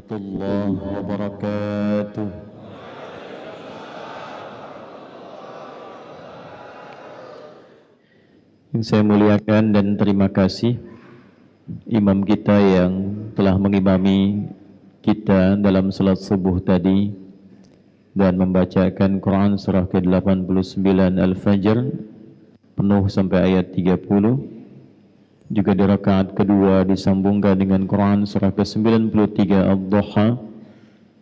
warahmatullahi wabarakatuh. Yang saya muliakan dan terima kasih imam kita yang telah mengimami kita dalam salat subuh tadi dan membacakan Quran surah ke-89 Al-Fajr penuh sampai ayat 30. Juga di rakaat kedua disambungkan dengan Quran surah ke-93 Ad-Duha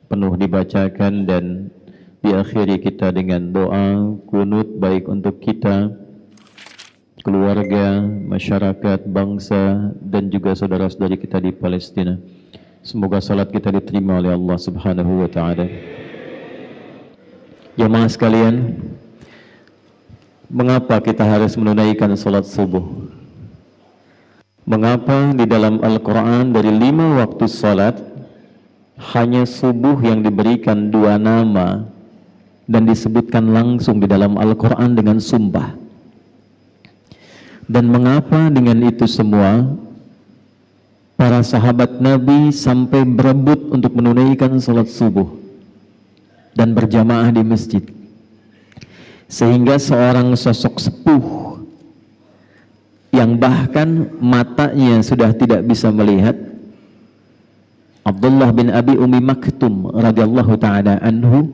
penuh dibacakan dan diakhiri kita dengan doa kunut baik untuk kita, keluarga, masyarakat, bangsa dan juga saudara-saudari kita di Palestina. Semoga salat kita diterima oleh Allah Subhanahu wa taala. Jamaah sekalian, mengapa kita harus menunaikan salat subuh? Mengapa di dalam Al-Quran dari 5 waktu salat hanya subuh yang diberikan 2 nama dan disebutkan langsung di dalam Al-Quran dengan sumpah? Dan mengapa dengan itu semua para sahabat Nabi sampai berebut untuk menunaikan salat subuh dan berjamaah di masjid, sehingga seorang sosok sepuh yang bahkan matanya sudah tidak bisa melihat, Abdullah bin Abi Ummi Maktum radhiyallahu ta'ala anhu,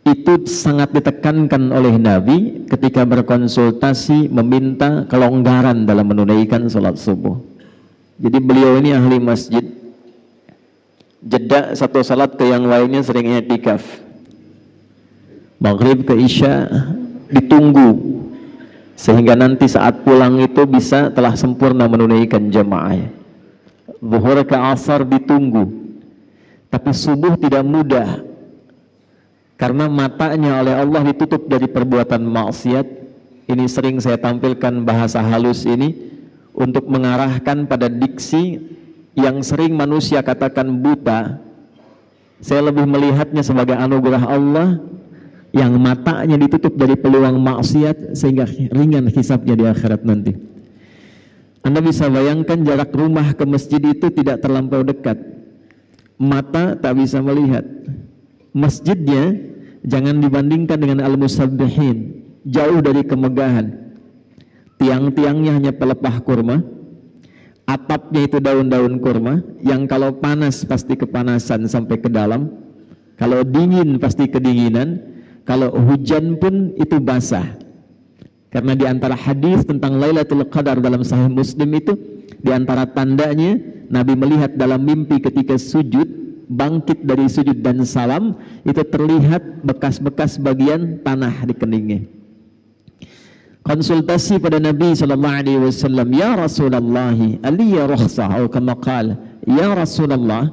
itu sangat ditekankan oleh Nabi ketika berkonsultasi meminta kelonggaran dalam menunaikan salat subuh. Jadi beliau ini ahli masjid, jeda satu salat ke yang lainnya sering i'tikaf. Maghrib ke Isya ditunggu sehingga nanti saat pulang itu bisa telah sempurna menunaikan jamaah. Zuhur ke asar ditunggu, tapi subuh tidak mudah karena matanya oleh Allah ditutup dari perbuatan maksiat. Ini sering saya tampilkan bahasa halus ini untuk mengarahkan pada diksi yang sering manusia katakan buta. Saya lebih melihatnya sebagai anugerah Allah yang matanya ditutup dari peluang maksiat sehingga ringan hisabnya di akhirat nanti. Anda bisa bayangkan jarak rumah ke masjid itu tidak terlampau dekat. Mata tak bisa melihat. Masjidnya jangan dibandingkan dengan al-musabbihin, jauh dari kemegahan. Tiang-tiangnya hanya pelepah kurma, atapnya itu daun-daun kurma yang kalau panas pasti kepanasan sampai ke dalam, kalau dingin pasti kedinginan. Kalau hujan pun itu basah. Karena di antara hadis tentang Lailatul Qadar dalam Sahih Muslim itu, di antara tandanya Nabi melihat dalam mimpi ketika sujud, bangkit dari sujud dan salam, itu terlihat bekas-bekas bagian tanah di keningnya. Konsultasi pada Nabi sallallahu alaihi wasallam, "Ya Rasulullah, aliya rukhsah atau kama qala, ya Rasulullah,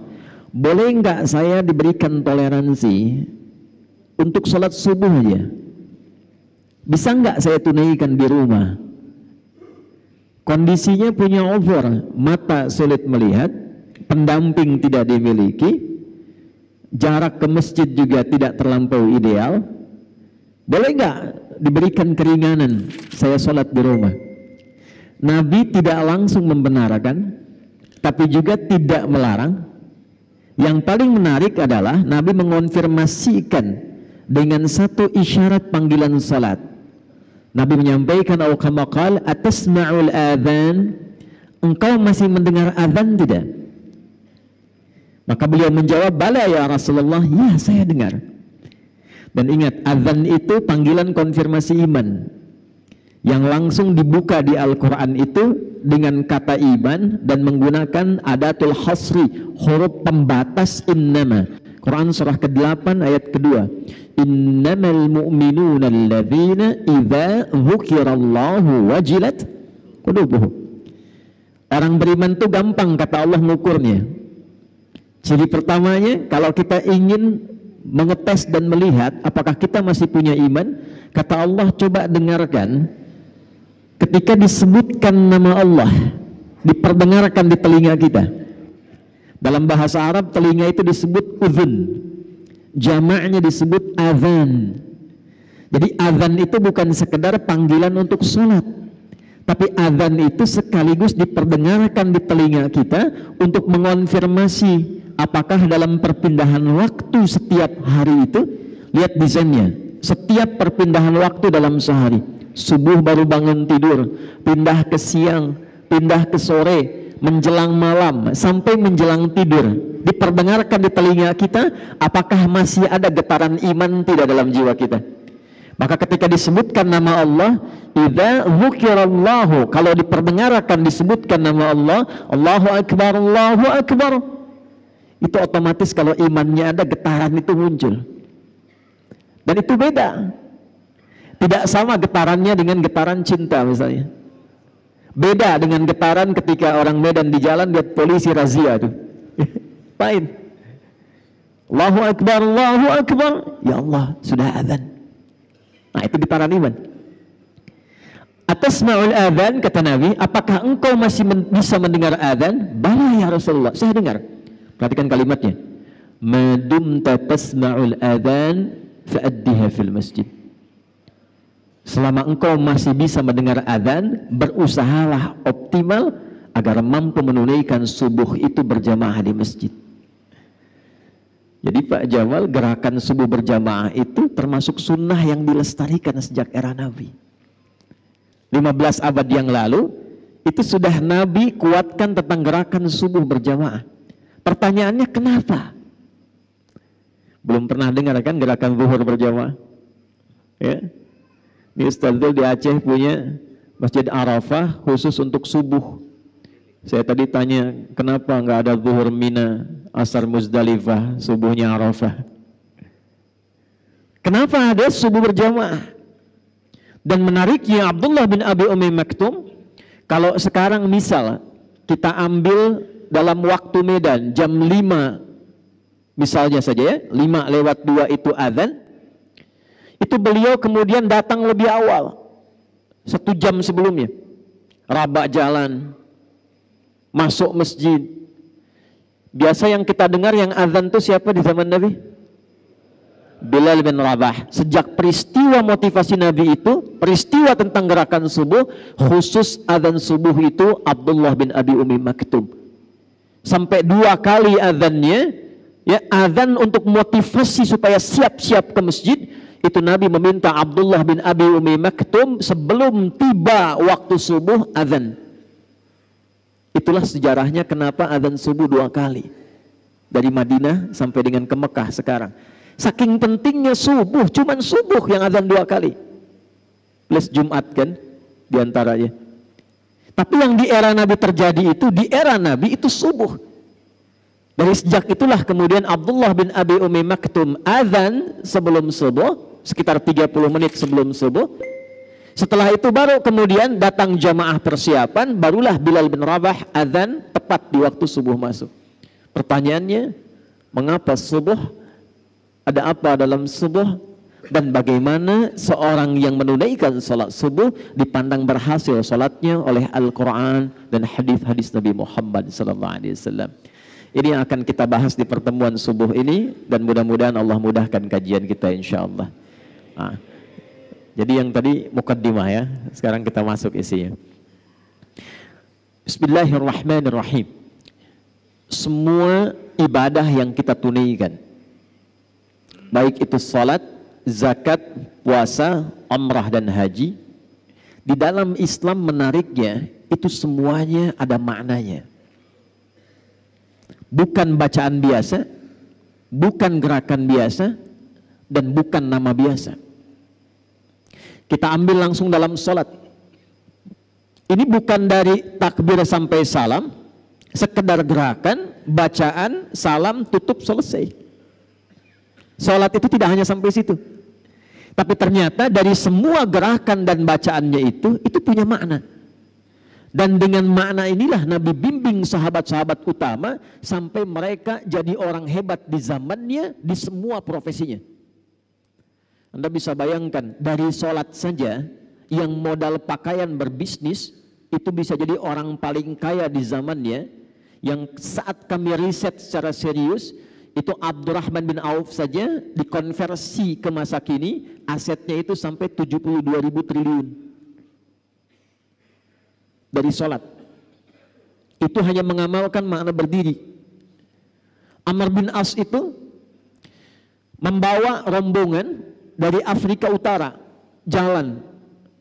boleh enggak saya diberikan toleransi untuk sholat subuh aja? Bisa nggak saya tunaikan di rumah? Kondisinya punya over, mata sulit melihat, pendamping tidak dimiliki, jarak ke masjid juga tidak terlampau ideal. Boleh nggak diberikan keringanan saya sholat di rumah?" Nabi tidak langsung membenarkan, tapi juga tidak melarang. Yang paling menarik adalah Nabi mengonfirmasikan dengan satu isyarat panggilan salat. Nabi menyampaikan au kama qala, atasma'ul adzan, engkau masih mendengar azan tidak? Maka beliau menjawab, bala ya Rasulullah, ya saya dengar. Dan ingat, azan itu panggilan konfirmasi iman yang langsung dibuka di Al-Quran itu dengan kata iman dan menggunakan adatul hasri, huruf pembatas innama. Quran surah ke-8 ayat kedua, innamal mu'minuna alladzina idza dzukirallahu wajilat qulubuhum. Orang beriman itu gampang kata Allah mengukurnya. Ciri pertamanya, kalau kita ingin mengetes dan melihat apakah kita masih punya iman, kata Allah, coba dengarkan ketika disebutkan nama Allah, diperdengarkan di telinga kita. Dalam bahasa Arab telinga itu disebut udhun, jamaknya disebut azan. Jadi azan itu bukan sekedar panggilan untuk sholat, tapi azan itu sekaligus diperdengarkan di telinga kita untuk mengonfirmasi apakah dalam perpindahan waktu setiap hari itu, lihat desainnya, setiap perpindahan waktu dalam sehari, subuh baru bangun tidur, pindah ke siang, pindah ke sore, menjelang malam, sampai menjelang tidur, diperdengarkan di telinga kita, apakah masih ada getaran iman tidak dalam jiwa kita? Maka ketika disebutkan nama Allah, idza dzukirallahu, kalau diperdengarkan disebutkan nama Allah, Allahu Akbar, Allahu Akbar, itu otomatis kalau imannya ada, getaran itu muncul. Dan itu beda. Tidak sama getarannya dengan getaran cinta misalnya. Beda dengan getaran ketika orang Medan di jalan lihat polisi razia tuh. Lain. Allahu Akbar, Allahu Akbar. Ya Allah, sudah azan. Nah, itu getaran iman. Atasma'ul adzan, kata Nabi, apakah engkau masih bisa mendengar adzan? Bala ya Rasulullah, saya dengar. Perhatikan kalimatnya. Madumta tasma'ul adzan fa'addiha fil masjid. Selama engkau masih bisa mendengar adzan, berusahalah optimal agar mampu menunaikan subuh itu berjamaah di masjid. Jadi Pak Jamal, gerakan subuh berjamaah itu termasuk sunnah yang dilestarikan sejak era Nabi. 15 abad yang lalu, itu sudah Nabi kuatkan tentang gerakan subuh berjamaah. Pertanyaannya kenapa? Belum pernah dengar kan gerakan zuhur berjamaah? Ya. Ini Ustaz di Aceh punya Masjid Arafah khusus untuk subuh. Saya tadi tanya, kenapa nggak ada zuhur Mina, asar Muzdalifah, subuhnya Arafah? Kenapa ada subuh berjamaah? Dan menariknya Abdullah bin Abi Umi Maktum, kalau sekarang misal kita ambil dalam waktu Medan jam 5 misalnya saja ya, 5:02 itu azan, itu beliau kemudian datang lebih awal, 1 jam sebelumnya, rabak jalan, masuk masjid. Biasa yang kita dengar yang azan itu siapa di zaman Nabi? Bilal bin Rabah. Sejak peristiwa motivasi Nabi itu, peristiwa tentang gerakan subuh, khusus azan subuh itu Abdullah bin Abi Umi Maktum. Sampai 2 kali azannya, ya, azan untuk motivasi supaya siap-siap ke masjid, itu Nabi meminta Abdullah bin Abi Umi Maktum sebelum tiba waktu subuh azan. Itulah sejarahnya kenapa azan subuh 2 kali. Dari Madinah sampai dengan ke Mekah sekarang. Saking pentingnya subuh, cuman subuh yang azan 2 kali. Plus Jumat kan, diantaranya. Tapi yang di era Nabi terjadi itu, di era Nabi itu subuh. Dari sejak itulah kemudian Abdullah bin Abi Umi Maktum azan sebelum subuh, sekitar 30 menit sebelum subuh. Setelah itu baru kemudian datang jamaah persiapan, barulah Bilal bin Rabah azan tepat di waktu subuh masuk. Pertanyaannya, mengapa subuh? Ada apa dalam subuh? Dan bagaimana seorang yang menunaikan salat subuh dipandang berhasil salatnya oleh Al-Quran dan hadis-hadis Nabi Muhammad SAW. Ini yang akan kita bahas di pertemuan subuh ini, dan mudah-mudahan Allah mudahkan kajian kita insyaallah. Jadi yang tadi mukaddimah ya, sekarang kita masuk isinya. Bismillahirrahmanirrahim. Semua ibadah yang kita tunaikan, baik itu salat, zakat, puasa, umrah dan haji, di dalam Islam menariknya itu semuanya ada maknanya. Bukan bacaan biasa, bukan gerakan biasa, dan bukan nama biasa. Kita ambil langsung dalam salat. Ini bukan dari takbir sampai salam, sekedar gerakan, bacaan, salam, tutup, selesai. Salat itu tidak hanya sampai situ. Tapi ternyata dari semua gerakan dan bacaannya itu punya makna. Dan dengan makna inilah Nabi bimbing sahabat-sahabat utama sampai mereka jadi orang hebat di zamannya, di semua profesinya. Anda bisa bayangkan, dari sholat saja yang modal pakaian berbisnis itu bisa jadi orang paling kaya di zamannya. Yang saat kami riset secara serius, itu Abdurrahman bin Auf saja dikonversi ke masa kini, asetnya itu sampai 72.000 triliun dari sholat. Itu hanya mengamalkan makna berdiri. Amr bin As itu membawa rombongan dari Afrika Utara, jalan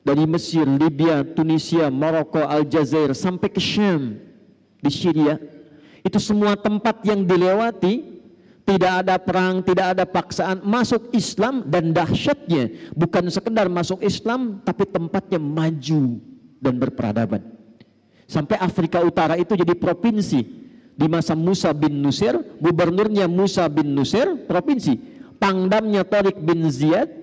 dari Mesir, Libya, Tunisia, Maroko, Aljazair sampai ke Syam di Syria. Itu semua tempat yang dilewati, tidak ada perang, tidak ada paksaan, masuk Islam, dan dahsyatnya bukan sekedar masuk Islam, tapi tempatnya maju dan berperadaban. Sampai Afrika Utara itu jadi provinsi di masa Musa bin Nusir, gubernurnya Musa bin Nusir, provinsi, pangdamnya Tariq bin Ziyad,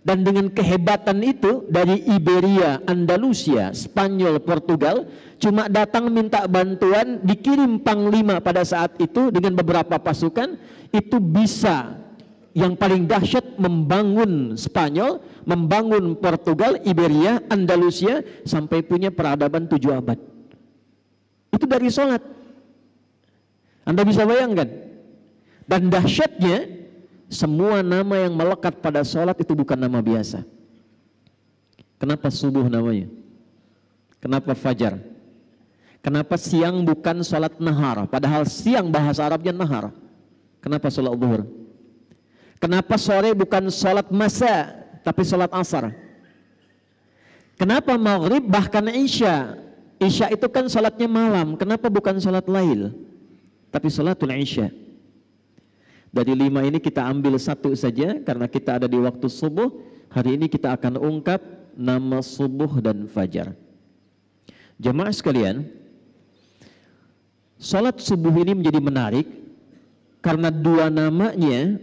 dan dengan kehebatan itu dari Iberia, Andalusia, Spanyol, Portugal, cuma datang minta bantuan, dikirim panglima pada saat itu dengan beberapa pasukan, itu bisa yang paling dahsyat membangun Spanyol, membangun Portugal, Iberia, Andalusia, sampai punya peradaban 7 abad. Itu dari sholat. Anda bisa bayangkan. Dan dahsyatnya, semua nama yang melekat pada sholat itu bukan nama biasa. Kenapa subuh namanya? Kenapa fajar? Kenapa siang bukan sholat nahar? Padahal siang bahasa Arabnya nahar. Kenapa sholat zuhur? Kenapa sore bukan sholat masa, tapi sholat asar? Kenapa maghrib bahkan isya? Isya itu kan sholatnya malam. Kenapa bukan sholat lail, tapi sholatul isya? Dari 5 ini kita ambil 1 saja karena kita ada di waktu subuh. Hari ini kita akan ungkap nama subuh dan fajar. Jemaah sekalian, salat subuh ini menjadi menarik karena 2 namanya,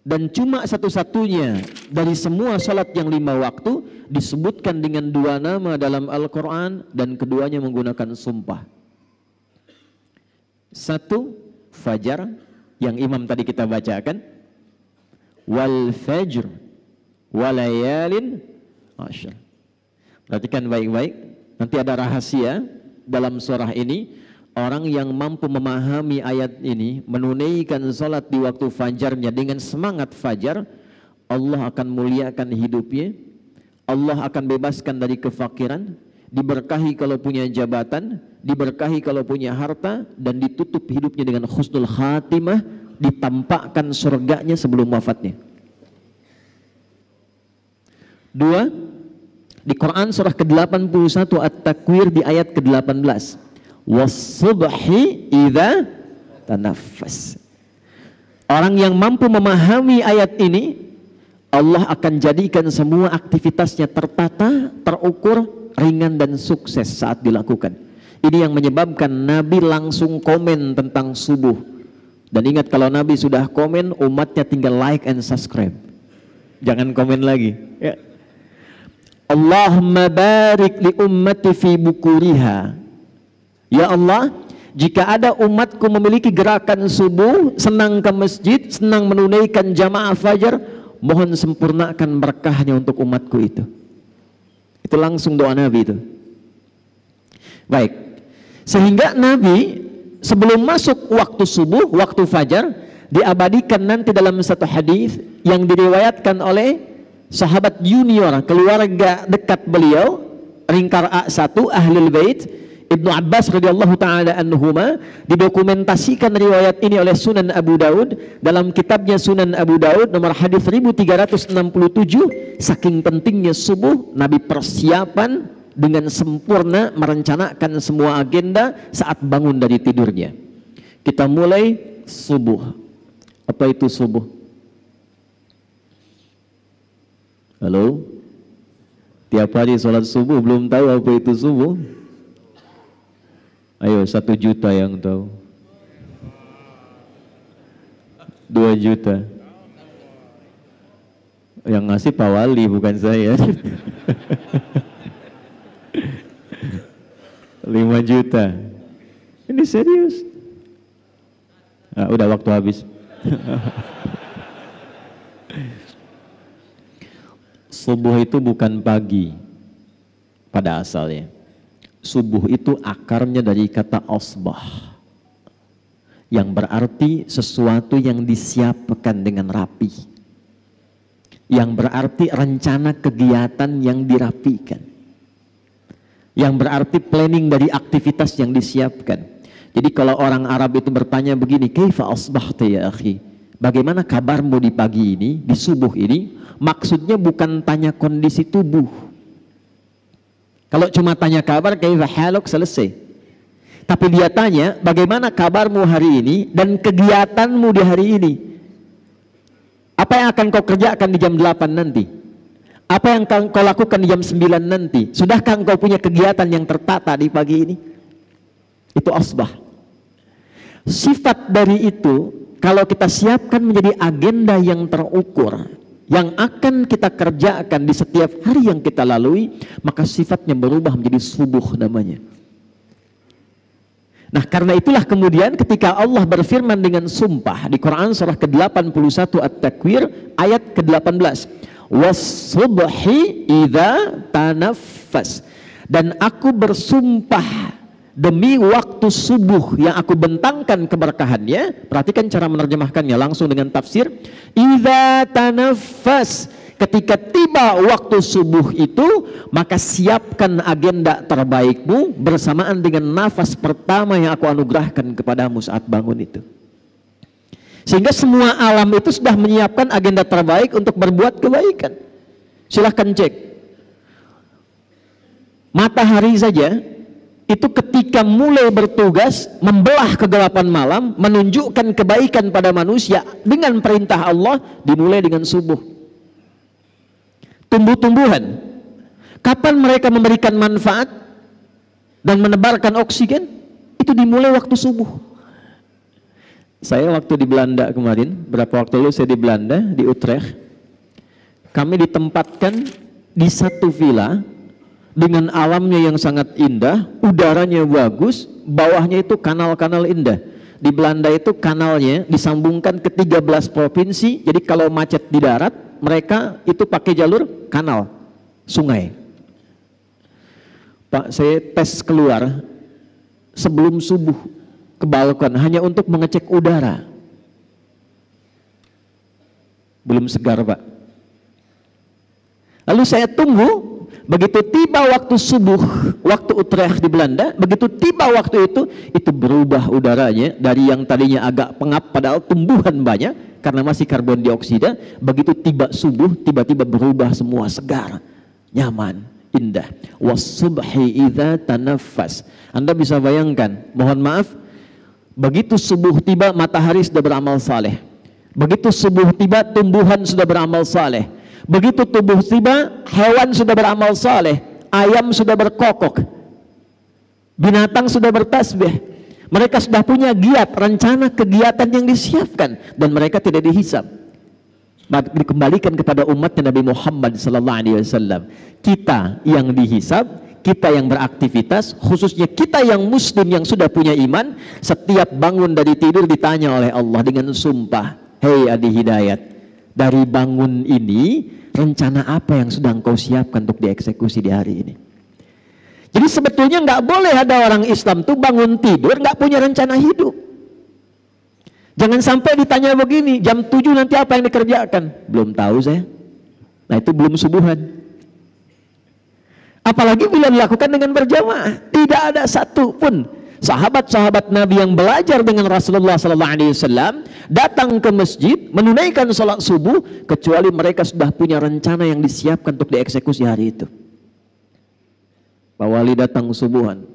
dan cuma satu-satunya dari semua salat yang 5 waktu disebutkan dengan 2 nama dalam Al-Quran, dan keduanya menggunakan sumpah. 1 fajar, yang imam tadi kita bacakan, wal fajr walayalin ashr. Perhatikan baik-baik, nanti ada rahasia dalam surah ini. Orang yang mampu memahami ayat ini, menunaikan salat di waktu fajarnya dengan semangat fajar, Allah akan muliakan hidupnya, Allah akan bebaskan dari kefakiran, diberkahi kalau punya jabatan, diberkahi kalau punya harta, dan ditutup hidupnya dengan husnul khatimah, ditampakkan surganya sebelum wafatnya. 2, di Quran surah ke-81 At-Takwir di ayat ke-18, was-subhi idza tanaffas. Orang yang mampu memahami ayat ini, Allah akan jadikan semua aktivitasnya tertata, terukur, ringan dan sukses saat dilakukan. Ini yang menyebabkan Nabi langsung komen tentang subuh. Dan ingat, kalau Nabi sudah komen, umatnya tinggal like and subscribe. Jangan komen lagi. Ya. Allahumma barik li ummati fi bukuriha. Ya Allah, jika ada umatku memiliki gerakan subuh, senang ke masjid, senang menunaikan jamaah fajar, mohon sempurnakan berkahnya untuk umatku itu. Itu langsung doa Nabi itu. Baik. Sehingga Nabi sebelum masuk waktu subuh, waktu fajar, diabadikan nanti dalam satu hadis yang diriwayatkan oleh sahabat junior, keluarga dekat beliau, ringkar A1 Ahlul Bait, Ibnu Abbas radhiyallahu taala anhuma. Didokumentasikan riwayat ini oleh Sunan Abu Daud dalam kitabnya Sunan Abu Daud nomor hadis 1367. Saking pentingnya subuh, Nabi persiapan dengan sempurna, merencanakan semua agenda saat bangun dari tidurnya. Kita mulai subuh. Apa itu subuh? Halo? Tiap hari sholat subuh belum tahu apa itu subuh? Ayo, 1 juta yang tahu. 2 juta. Yang ngasih Pak Wali, bukan saya. 5 juta. Ini serius. Nah, udah waktu habis. Subuh itu bukan pagi pada asalnya. Subuh itu akarnya dari kata asbah, yang berarti sesuatu yang disiapkan dengan rapi, yang berarti rencana kegiatan yang dirapikan, yang berarti planning dari aktivitas yang disiapkan. Jadi kalau orang Arab itu bertanya begini, kaifa asbahta ya akhi? Bagaimana kabarmu di pagi ini, di subuh ini? Maksudnya bukan tanya kondisi tubuh. Kalau cuma tanya kabar, kaifa haluk, selesai. Tapi dia tanya, bagaimana kabarmu hari ini dan kegiatanmu di hari ini? Apa yang akan kau kerjakan di jam 8 nanti? Apa yang kau lakukan di jam 9 nanti? Sudahkah engkau punya kegiatan yang tertata di pagi ini? Itu asbah. Sifat dari itu, kalau kita siapkan menjadi agenda yang terukur, yang akan kita kerjakan di setiap hari yang kita lalui, maka sifatnya berubah menjadi subuh namanya. Nah, karena itulah kemudian ketika Allah berfirman dengan sumpah di Quran surah ke-81 At-Takwir ayat ke-18, was-subhi idza tanaffas, dan aku bersumpah demi waktu subuh yang aku bentangkan keberkahannya. Perhatikan cara menerjemahkannya langsung dengan tafsir, idza tanaffas, ketika tiba waktu subuh itu, maka siapkan agenda terbaikmu bersamaan dengan nafas pertama yang aku anugerahkan kepadamu saat bangun itu. Sehingga semua alam itu sudah menyiapkan agenda terbaik untuk berbuat kebaikan. Silahkan cek. Matahari saja itu ketika mulai bertugas membelah kegelapan malam, menunjukkan kebaikan pada manusia dengan perintah Allah, dimulai dengan subuh. Tumbuh-tumbuhan, kapan mereka memberikan manfaat dan menebarkan oksigen? Itu dimulai waktu subuh. Saya waktu di Belanda kemarin, berapa waktu lalu saya di Belanda, di Utrecht, kami ditempatkan di satu villa dengan alamnya yang sangat indah, udaranya bagus, bawahnya itu kanal-kanal indah. Di Belanda itu kanalnya disambungkan ke 13 provinsi, jadi kalau macet di darat, mereka itu pakai jalur kanal, sungai. Pak, saya tes keluar sebelum subuh ke balkon hanya untuk mengecek udara. Belum segar, Pak. Lalu saya tunggu, begitu tiba waktu subuh, waktu Utrecht di Belanda, begitu tiba waktu itu berubah udaranya dari yang tadinya agak pengap padahal tumbuhan banyak karena masih karbon dioksida. Begitu tiba subuh, tiba-tiba berubah semua, segar, nyaman, indah. Was-subhi idza tanaffas. Anda bisa bayangkan, mohon maaf, begitu subuh tiba matahari sudah beramal saleh. Begitu subuh tiba tumbuhan sudah beramal saleh. Begitu tubuh tiba hewan sudah beramal saleh, ayam sudah berkokok, binatang sudah bertasbih. Mereka sudah punya giat, rencana kegiatan yang disiapkan, dan mereka tidak dihisab. Dikembalikan kepada umatnya Nabi Muhammad SAW. Kita yang dihisab, kita yang beraktivitas, khususnya kita yang muslim yang sudah punya iman, setiap bangun dari tidur ditanya oleh Allah dengan sumpah, hei Adi Hidayat, dari bangun ini rencana apa yang sudah engkau siapkan untuk dieksekusi di hari ini? Jadi sebetulnya nggak boleh ada orang Islam tuh bangun tidur nggak punya rencana hidup. Jangan sampai ditanya begini, jam 7 nanti apa yang dikerjakan? Belum tahu saya. Nah, itu belum subuhan. Apalagi bila dilakukan dengan berjamaah, tidak ada satu pun sahabat-sahabat Nabi yang belajar dengan Rasulullah SAW datang ke masjid menunaikan sholat subuh kecuali mereka sudah punya rencana yang disiapkan untuk dieksekusi hari itu. Pak Wali datang subuhan,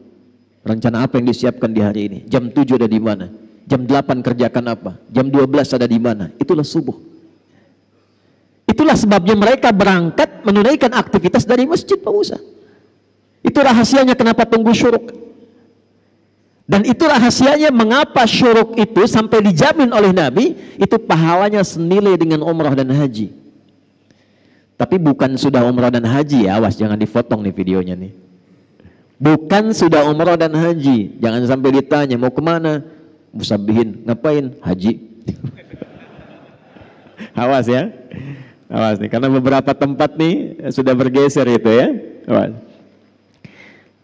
rencana apa yang disiapkan di hari ini? Jam 7 ada di mana? Jam 8 kerjakan apa? Jam 12 ada di mana? Itulah subuh. Itulah sebabnya mereka berangkat menunaikan aktivitas dari masjid, Pak Musa. Itu rahasianya kenapa tunggu syuruk. Dan itu rahasianya mengapa syuruk itu sampai dijamin oleh Nabi, itu pahalanya senilai dengan umrah dan haji. Tapi bukan sudah umrah dan haji ya, awas jangan dipotong nih videonya nih. Bukan sudah umrah dan haji, jangan sampai ditanya mau kemana, musabihin, ngapain? Haji. Awas ya, awas nih, karena beberapa tempat nih sudah bergeser itu ya. Awas.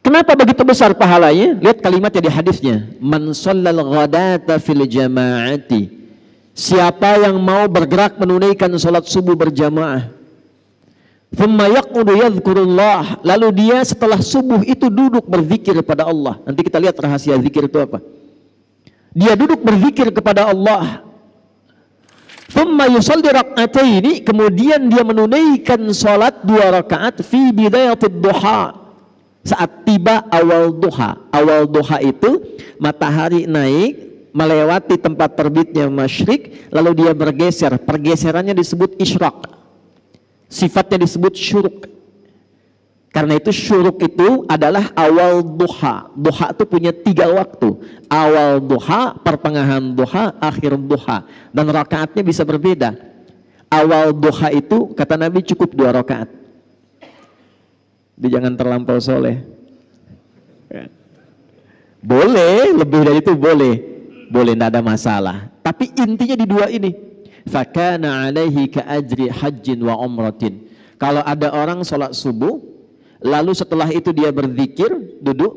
Kenapa begitu besar pahalanya? Lihat kalimatnya di hadisnya, man shallal ghadata fil jama'ati, siapa yang mau bergerak menunaikan salat subuh berjamaah, thumma yaqudu yadhkurullah, lalu dia setelah subuh itu duduk berzikir pada Allah. Nanti kita lihat rahasia zikir itu apa. Dia duduk berzikir kepada Allah. Thumma yusalli rak'ataini, kemudian dia menunaikan salat 2 rakaat fi bidayatid duha, saat tiba awal duha. Awal duha itu matahari naik melewati tempat terbitnya masyrik, lalu dia bergeser. Pergeserannya disebut isyraq, sifatnya disebut syuruk. Karena itu syuruk itu adalah awal duha. Duha itu punya 3 waktu: awal duha, pertengahan duha, akhir duha. Dan rakaatnya bisa berbeda. Awal duha itu kata Nabi cukup 2 rakaat. Dia jangan terlampau soleh. Boleh lebih dari itu, boleh, tidak ada masalah. Tapi intinya di 2 ini. Fakana alaihi ka ajri hajjin wa umratin. Kalau ada orang sholat subuh, lalu setelah itu dia berzikir, duduk,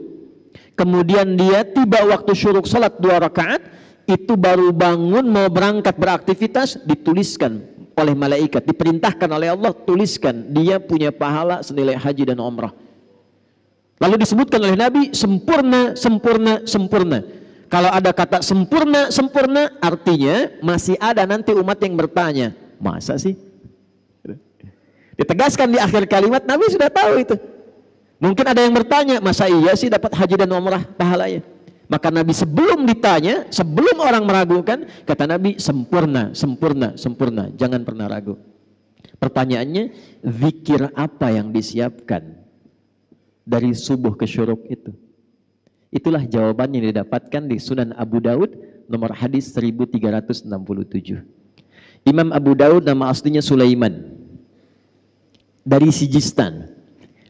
kemudian dia tiba waktu syuruk sholat 2 rakaat, itu baru bangun mau berangkat beraktivitas, dituliskan oleh malaikat, diperintahkan oleh Allah, tuliskan dia punya pahala senilai haji dan umrah. Lalu disebutkan oleh Nabi, sempurna, sempurna, sempurna. Kalau ada kata sempurna, sempurna, artinya masih ada nanti umat yang bertanya, masa sih? Ditegaskan di akhir kalimat, Nabi sudah tahu itu. Mungkin ada yang bertanya, masa iya sih dapat haji dan umrah pahalanya? Maka Nabi sebelum ditanya, sebelum orang meragukan, kata Nabi, sempurna, sempurna, sempurna, jangan pernah ragu. Pertanyaannya, zikir apa yang disiapkan dari subuh ke syuruk itu? Itulah jawabannya yang didapatkan di Sunan Abu Daud nomor hadis 1367. Imam Abu Daud nama aslinya Sulaiman, dari Sijistan,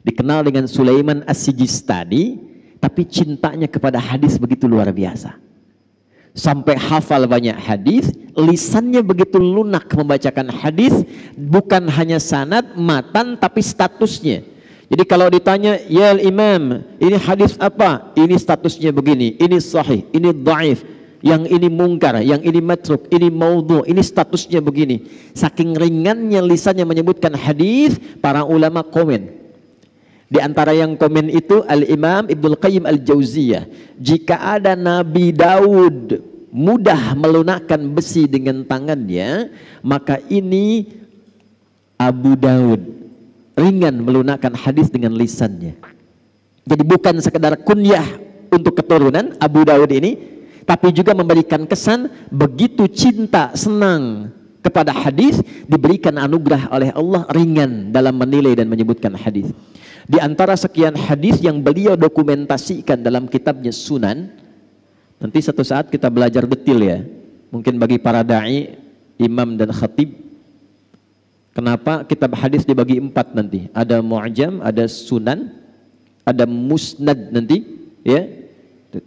dikenal dengan Sulaiman As-Sijistani, tapi cintanya kepada hadis begitu luar biasa. Sampai hafal banyak hadis, lisannya begitu lunak membacakan hadis, bukan hanya sanad, matan, tapi statusnya. Jadi kalau ditanya, ya imam, ini hadis apa? Ini statusnya begini, ini sahih, ini dhaif, yang ini mungkar, yang ini matruk, ini maudhu, ini statusnya begini. Saking ringannya lisannya menyebutkan hadis, para ulama komen. Di antara yang komen itu Al-Imam Ibnul Qayyim Al-Jauziyah, jika ada Nabi Daud mudah melunakkan besi dengan tangannya, maka ini Abu Daud ringan melunakkan hadis dengan lisannya. Jadi bukan sekedar kunyah untuk keturunan Abu Daud ini, tapi juga memberikan kesan begitu cinta, senang kepada hadis, diberikan anugerah oleh Allah ringan dalam menilai dan menyebutkan hadis. Di antara sekian hadis yang beliau dokumentasikan dalam kitabnya Sunan, nanti satu saat kita belajar detail ya, mungkin bagi para da'i, imam dan khatib. Kenapa kitab hadis dibagi 4 nanti? Ada mu'jam, ada sunan, ada musnad nanti, ya.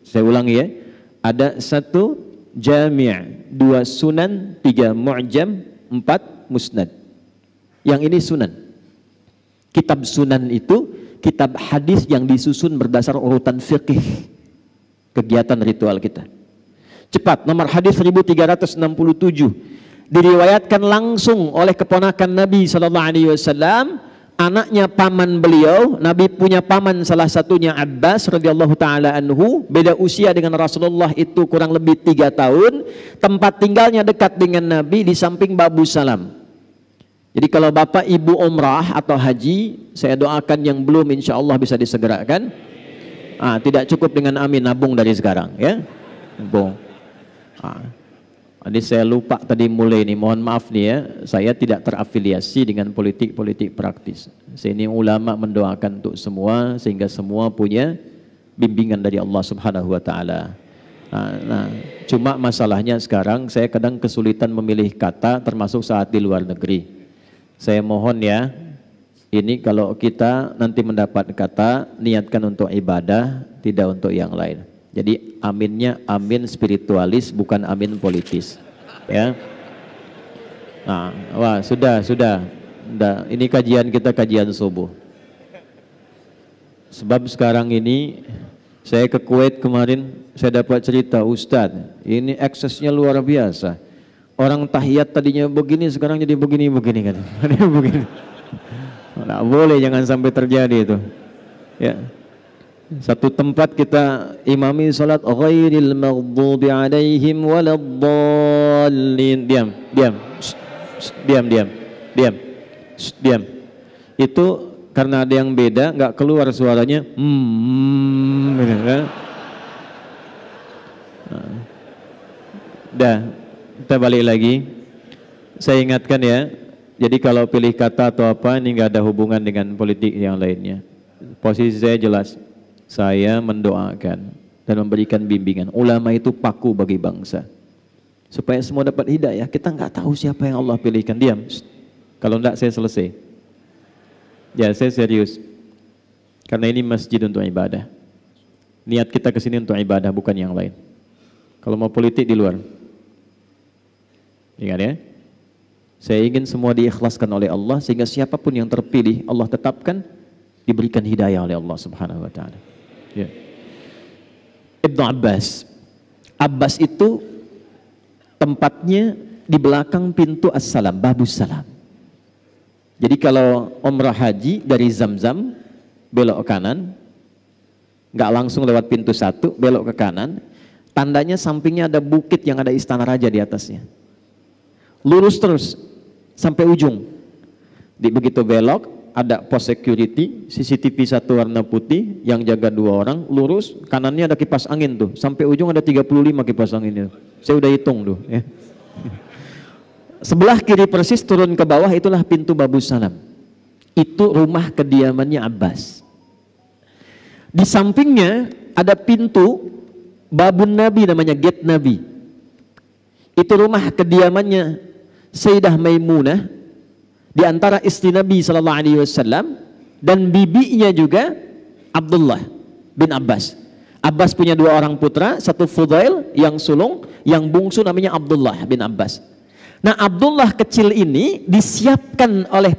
Saya ulangi ya. Ada 1 jami', 2 sunan, 3 mu'jam, 4 musnad. Yang ini sunan. Kitab sunan itu kitab hadis yang disusun berdasar urutan fikih kegiatan ritual kita. Cepat, nomor hadis 1367. Diriwayatkan langsung oleh keponakan Nabi SAW, anaknya paman beliau. Nabi punya paman, salah satunya Abbas radhiyallahu taala anhu, beda usia dengan Rasulullah itu kurang lebih 3 tahun. Tempat tinggalnya dekat dengan Nabi, di samping Babu Salam. Jadi kalau bapak ibu umrah atau haji, saya doakan yang belum insya Allah bisa disegerakan. Tidak cukup dengan amin, nabung dari sekarang ya, nabung. Jadi saya lupa tadi mulai nih, mohon maaf nih ya, saya tidak terafiliasi dengan politik praktis. Saya ini ulama mendoakan untuk semua, sehingga semua punya bimbingan dari Allah Subhanahu wa Ta'ala. Cuma masalahnya sekarang saya kadang kesulitan memilih kata, termasuk saat di luar negeri. Saya mohon ya, ini kalau kita nanti mendapat kata, niatkan untuk ibadah, tidak untuk yang lain. Jadi aminnya amin spiritualis, bukan amin politis, ya. Sudah. Ini kajian kita, kajian subuh. Sebab sekarang ini saya ke Kuwait kemarin, saya dapat cerita, Ustadz, ini eksesnya luar biasa. Orang tahiyat tadinya begini, sekarang jadi begini kan? Begini. Nggak boleh, jangan sampai terjadi itu. Ya. Satu tempat kita imami salat ghairil maghdubi alaihim waladdallin. Diam, diam. Diam, diam. Diam. Diam. Itu karena ada yang beda, nggak keluar suaranya. Dah, kita balik lagi. Saya ingatkan ya. Jadi kalau pilih kata atau apa ini nggak ada hubungan dengan politik yang lainnya. Posisi saya jelas. Saya mendoakan dan memberikan bimbingan. Ulama itu paku bagi bangsa. Supaya semua dapat hidayah. Kita nggak tahu siapa yang Allah pilihkan. Diam. Kalau enggak saya selesai. Ya saya serius. Karena ini masjid untuk ibadah. Niat kita kesini untuk ibadah bukan yang lain. Kalau mau politik di luar. Ingat ya. Saya ingin semua diikhlaskan oleh Allah sehingga siapapun yang terpilih Allah tetapkan diberikan hidayah oleh Allah Subhanahu wa taala. Ya. Ibnu Abbas. Abbas itu tempatnya di belakang pintu As-Salam, Babus Salam. Jadi kalau umrah haji dari Zamzam belok ke kanan, nggak langsung lewat pintu 1, belok ke kanan, tandanya sampingnya ada bukit yang ada istana raja di atasnya. Lurus terus sampai ujung. Begitu belok ada pos security, CCTV 1 warna putih yang jaga 2 orang, lurus, kanannya ada kipas angin tuh, sampai ujung ada 35 kipas angin itu. Saya udah hitung tuh ya. Sebelah kiri persis turun ke bawah itulah pintu Babus Salam. Itu rumah kediamannya Abbas. Di sampingnya ada pintu Babun Nabi namanya, Gate Nabi. Itu rumah kediamannya Sayyidah Maimunah, di antara istri Nabi SAW dan bibinya juga Abdullah bin Abbas. Abbas punya 2 orang putra, satu Fudail yang sulung, yang bungsu namanya Abdullah bin Abbas. Nah Abdullah kecil ini disiapkan oleh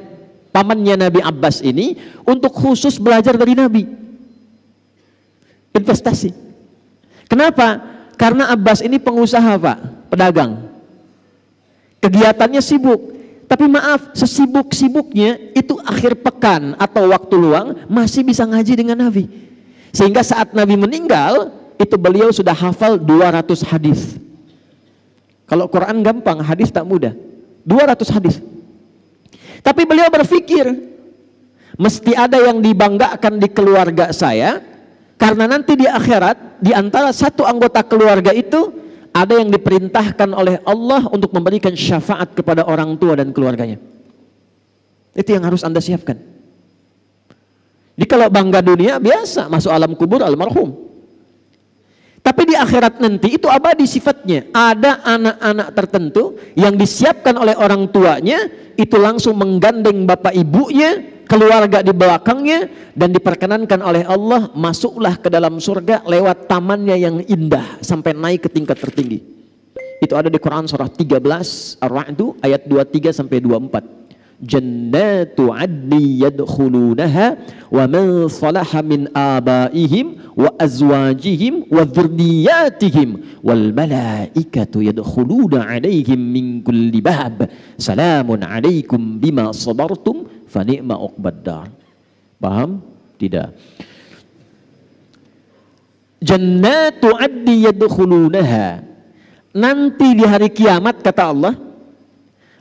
pamannya Nabi Abbas ini untuk khusus belajar dari Nabi. Investasi. Kenapa? Karena Abbas ini pengusaha Pak, pedagang. Kegiatannya sibuk. Tapi maaf, sesibuk-sibuknya itu akhir pekan atau waktu luang masih bisa ngaji dengan Nabi. Sehingga saat Nabi meninggal, itu beliau sudah hafal 200 hadis. Kalau Quran gampang, hadis tak mudah. 200 hadis. Tapi beliau berpikir, mesti ada yang dibanggakan di keluarga saya, karena nanti di akhirat, di antara satu anggota keluarga itu, ada yang diperintahkan oleh Allah untuk memberikan syafaat kepada orang tua dan keluarganya. Itu yang harus Anda siapkan. Jadi kalau bangga dunia biasa, masuk alam kubur almarhum. Tapi di akhirat nanti itu abadi sifatnya. Ada anak-anak tertentu yang disiapkan oleh orang tuanya, itu langsung menggandeng bapak ibunya, keluarga di belakangnya, dan diperkenankan oleh Allah, masuklah ke dalam surga lewat tamannya yang indah sampai naik ke tingkat tertinggi. Itu ada di Quran surah 13 Ar-Ra'd ayat 23 sampai 24. Jannatu adni yadkhulunaha wa man salaha min abaihim wa azwajihim wa dhurriyyatihim wal malaikatu yadkhuluna alaihim min kulli bab salamun alaikum bima sabartum fa ni'ma uqbaddar. Paham? Tidak. Jannatu adni yadkhulunaha, nanti di hari kiamat kata Allah,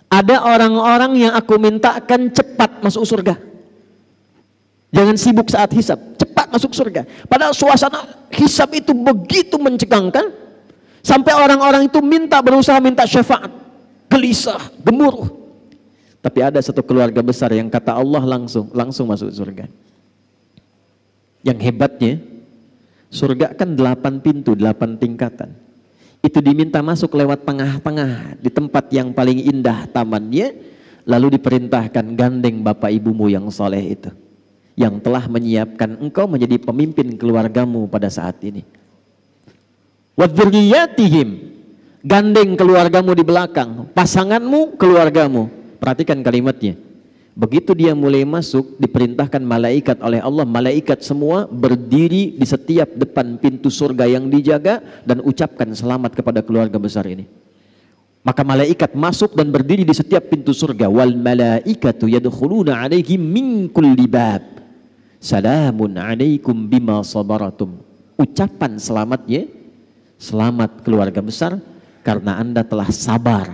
ada orang-orang yang aku mintakan cepat masuk surga. Jangan sibuk saat hisab, cepat masuk surga. Padahal suasana hisab itu begitu mencegangkan, sampai orang-orang itu berusaha minta syafaat, gelisah, gemuruh. Tapi ada satu keluarga besar yang kata Allah langsung masuk surga. Yang hebatnya, surga kan 8 pintu, 8 tingkatan. Itu diminta masuk lewat tengah-tengah di tempat yang paling indah tamannya, lalu diperintahkan gandeng bapak ibumu yang soleh itu, yang telah menyiapkan engkau menjadi pemimpin keluargamu pada saat ini. Wadzurriyatihim, gandeng keluargamu di belakang, pasanganmu, keluargamu. Perhatikan kalimatnya. Begitu dia mulai masuk, diperintahkan malaikat oleh Allah, malaikat semua berdiri di setiap depan pintu surga yang dijaga dan ucapkan selamat kepada keluarga besar ini. Maka malaikat masuk dan berdiri di setiap pintu surga. Wal malaikatu yadkhuluna alaihim min kulli bab Salamun alaikum bima sabaratum. Ucapan selamatnya, selamat keluarga besar karena Anda telah sabar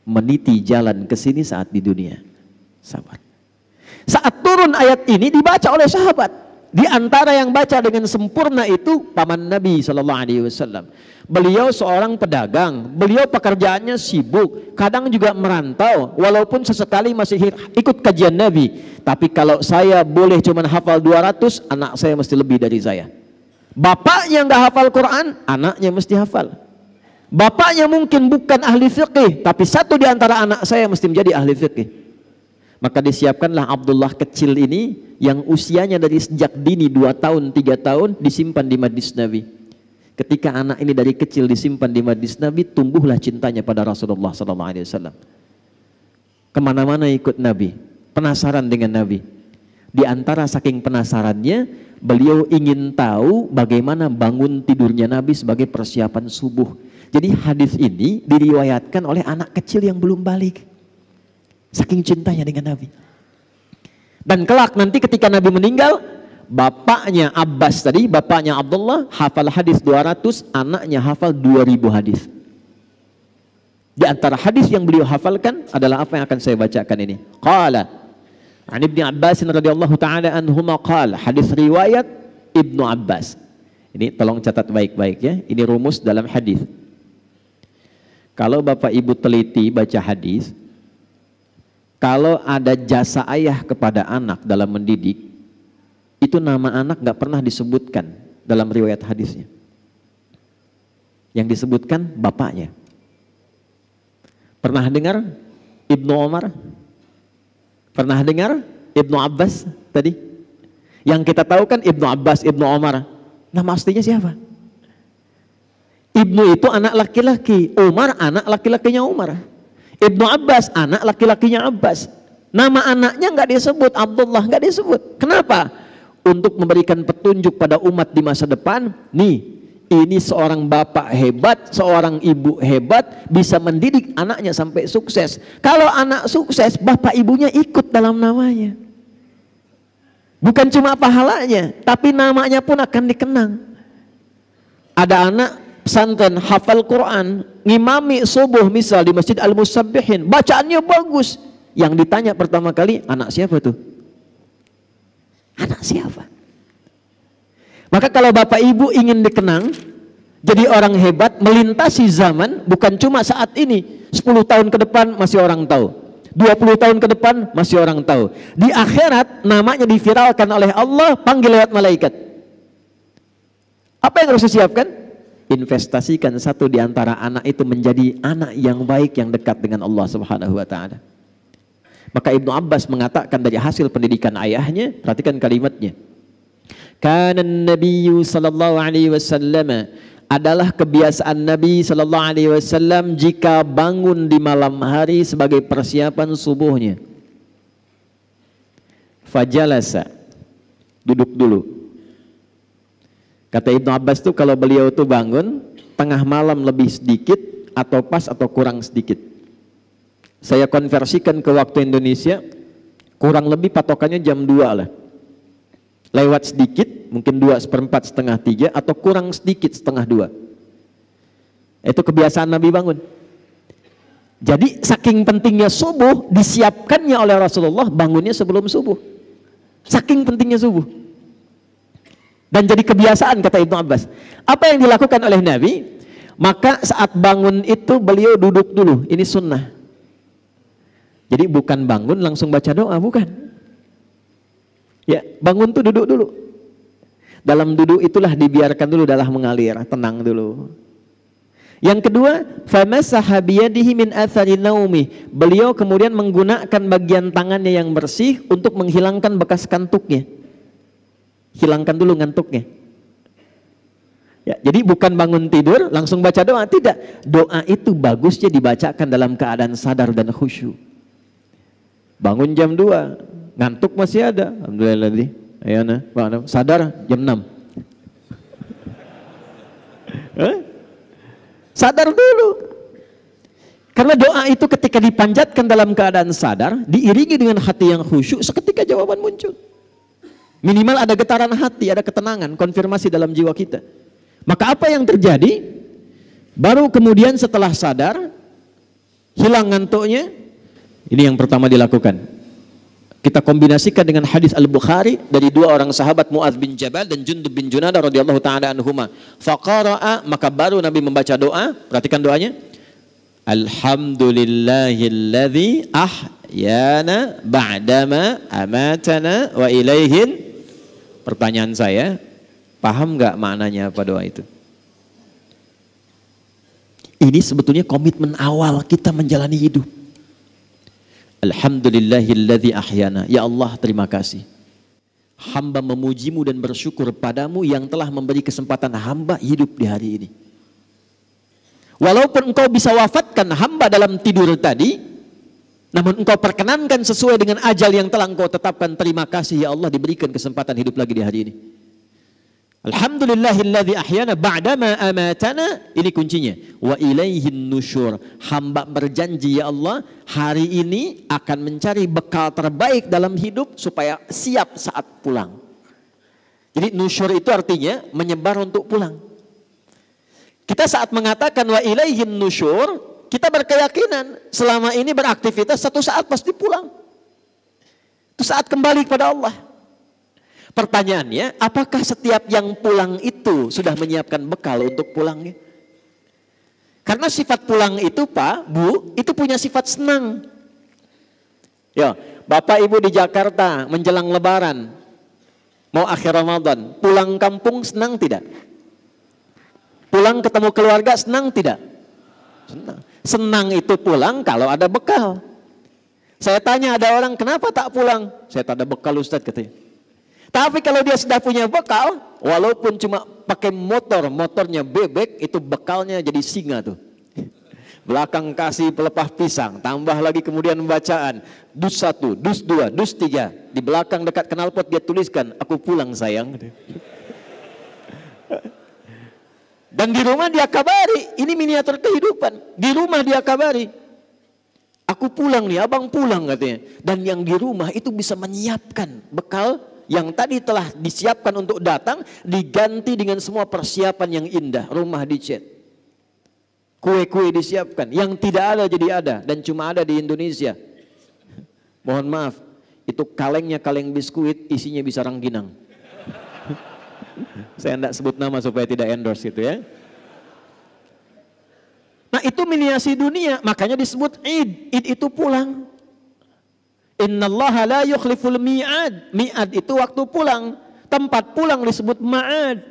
meniti jalan ke sini saat di dunia. Sabar. Saat turun ayat ini dibaca oleh sahabat. Di antara yang baca dengan sempurna itu paman Nabi sallallahu alaihi wasallam. Beliau seorang pedagang, beliau pekerjaannya sibuk, kadang juga merantau, walaupun sesekali masih ikut kajian Nabi. Tapi kalau saya boleh cuma hafal 200, anak saya mesti lebih dari saya. Bapaknya nggak hafal Quran, anaknya mesti hafal. Bapaknya mungkin bukan ahli fiqih, tapi satu di antara anak saya mesti menjadi ahli fiqih. Maka disiapkanlah Abdullah kecil ini yang usianya dari sejak dini 2 tahun, 3 tahun disimpan di majlis Nabi. Ketika anak ini dari kecil disimpan di majlis Nabi, tumbuhlah cintanya pada Rasulullah SAW. Kemana-mana ikut Nabi, penasaran dengan Nabi. Di antara saking penasarannya, beliau ingin tahu bagaimana bangun tidurnya Nabi sebagai persiapan subuh. Jadi hadis ini diriwayatkan oleh anak kecil yang belum balik. Saking cintanya dengan Nabi. Dan kelak nanti ketika Nabi meninggal, bapaknya Abbas tadi, bapaknya Abdullah hafal hadis 200, anaknya hafal 2000 hadis. Di antara hadis yang beliau hafalkan adalah apa yang akan saya bacakan ini. Qala an Ibnu Abbas radhiyallahu taala anhuma qala, hadis riwayat Ibnu Abbas. Ini tolong catat baik-baik ya. Ini rumus dalam hadis. Kalau Bapak Ibu teliti baca hadis, kalau ada jasa ayah kepada anak dalam mendidik, itu nama anak nggak pernah disebutkan dalam riwayat hadisnya. Yang disebutkan bapaknya. Pernah dengar Ibnu Umar? Pernah dengar Ibnu Abbas tadi? Yang kita tahu kan Ibnu Abbas, Ibnu Umar. Nama aslinya siapa? Ibnu itu anak laki-laki, Umar anak laki-lakinya Umar. Ibnu Abbas anak laki-lakinya Abbas. Nama anaknya nggak disebut, Abdullah nggak disebut. Kenapa? Untuk memberikan petunjuk pada umat di masa depan. Nih, ini seorang bapak hebat, seorang ibu hebat, bisa mendidik anaknya sampai sukses. Kalau anak sukses, bapak ibunya ikut dalam namanya. Bukan cuma pahalanya, tapi namanya pun akan dikenang. Ada anak pesantren hafal Quran, ngimami subuh misal di Masjid Al-Musabbihin, bacaannya bagus. Yang ditanya pertama kali, anak siapa tuh? Anak siapa? Maka kalau bapak ibu ingin dikenang, jadi orang hebat, melintasi zaman, bukan cuma saat ini, 10 tahun ke depan masih orang tahu, 20 tahun ke depan masih orang tahu. Di akhirat namanya diviralkan oleh Allah, panggil lewat malaikat. Apa yang harus disiapkan? Investasikan satu di antara anak itu menjadi anak yang baik, yang dekat dengan Allah Subhanahu wa taala. Maka Ibnu Abbas mengatakan dari hasil pendidikan ayahnya, perhatikan kalimatnya. Kana Nabiyyu sallallahu alaihi wasallam, adalah kebiasaan Nabi sallallahu alaihi wasallam jika bangun di malam hari sebagai persiapan subuhnya. Fajalasa, duduk dulu. Kata Ibnu Abbas tuh kalau beliau tuh bangun tengah malam lebih sedikit atau pas atau kurang sedikit. Saya konversikan ke waktu Indonesia, kurang lebih patokannya jam 2 lah. Lewat sedikit, mungkin 2/4, setengah 3, atau kurang sedikit setengah 2. Itu kebiasaan Nabi bangun. Jadi saking pentingnya subuh, disiapkannya oleh Rasulullah bangunnya sebelum subuh. Saking pentingnya subuh. Dan jadi kebiasaan, kata Ibnu Abbas. Apa yang dilakukan oleh Nabi? Maka saat bangun itu beliau duduk dulu. Ini sunnah. Jadi bukan bangun langsung baca doa, bukan. Ya, bangun tuh duduk dulu. Dalam duduk itulah dibiarkan dulu darah mengalir, tenang dulu. Yang kedua, famasaha biyadihi min athari naumi. Beliau kemudian menggunakan bagian tangannya yang bersih untuk menghilangkan bekas kantuknya. Hilangkan dulu ngantuknya. Ya, jadi bukan bangun tidur langsung baca doa, tidak. Doa itu bagusnya dibacakan dalam keadaan sadar dan khusyuk. Bangun jam 2, ngantuk masih ada. Alhamdulillah tadi. Ayana, sadar jam 6. Sadar dulu. Karena doa itu ketika dipanjatkan dalam keadaan sadar, diiringi dengan hati yang khusyuk, seketika jawaban muncul. Minimal ada getaran hati, ada ketenangan, konfirmasi dalam jiwa kita. Maka apa yang terjadi? Baru kemudian setelah sadar, hilang ngantuknya, ini yang pertama dilakukan. Kita kombinasikan dengan hadis Al-Bukhari dari dua orang sahabat, Mu'adz bin Jabal dan Jundub bin Junadah radhiyallahu ta'ala anhuma. Faqara'a, maka baru Nabi membaca doa. Perhatikan doanya. Alhamdulillahilladzi ahyana ba'dama amatana wa ilaihin. Pertanyaan saya, paham nggak maknanya apa doa itu? Ini sebetulnya komitmen awal kita menjalani hidup. Alhamdulillahilladzi ahyana. Ya Allah, terima kasih. Hamba memujimu dan bersyukur padamu yang telah memberi kesempatan hamba hidup di hari ini. Walaupun engkau bisa wafatkan hamba dalam tidur tadi, namun engkau perkenankan sesuai dengan ajal yang telah engkau tetapkan. Terima kasih ya Allah, diberikan kesempatan hidup lagi di hari ini. Alhamdulillahilladzi ahyana ba'dama amatana. Ini kuncinya. Wa ilaihin nusyur. Hamba berjanji ya Allah, hari ini akan mencari bekal terbaik dalam hidup supaya siap saat pulang. Jadi nusyur itu artinya menyebar untuk pulang. Kita saat mengatakan wa ilaihin nusyur, kita berkeyakinan selama ini beraktivitas, satu saat pasti pulang. Itu saat kembali kepada Allah. Pertanyaannya, apakah setiap yang pulang itu sudah menyiapkan bekal untuk pulangnya? Karena sifat pulang itu Pak, Bu, itu punya sifat senang. Ya, Bapak Ibu di Jakarta menjelang Lebaran, mau akhir Ramadan, pulang kampung senang tidak? Pulang ketemu keluarga senang tidak? Senang. Senang itu pulang kalau ada bekal. Saya tanya ada orang, kenapa tak pulang? Saya tak ada bekal Ustadz katanya. Tapi kalau dia sudah punya bekal, walaupun cuma pakai motor, motornya bebek, itu bekalnya jadi singa tuh. Belakang kasih pelepah pisang, tambah lagi kemudian bacaan, dus 1, dus 2, dus 3. Di belakang dekat knalpot dia tuliskan, aku pulang sayang. Dan di rumah dia kabari, ini miniatur kehidupan. Di rumah dia kabari, aku pulang nih, abang pulang katanya. Dan yang di rumah itu bisa menyiapkan bekal yang tadi telah disiapkan untuk datang, diganti dengan semua persiapan yang indah. Rumah dicat, kue-kue disiapkan, yang tidak ada jadi ada, dan cuma ada di Indonesia. Mohon maaf, itu kalengnya kaleng biskuit, isinya bisa rangginang. Saya tidak sebut nama supaya tidak endorse gitu ya. Nah itu miniasi dunia, makanya disebut Id. Id itu pulang. Innallaha la yukhliful mi'ad. Mi'ad itu waktu pulang. Tempat pulang disebut ma'ad.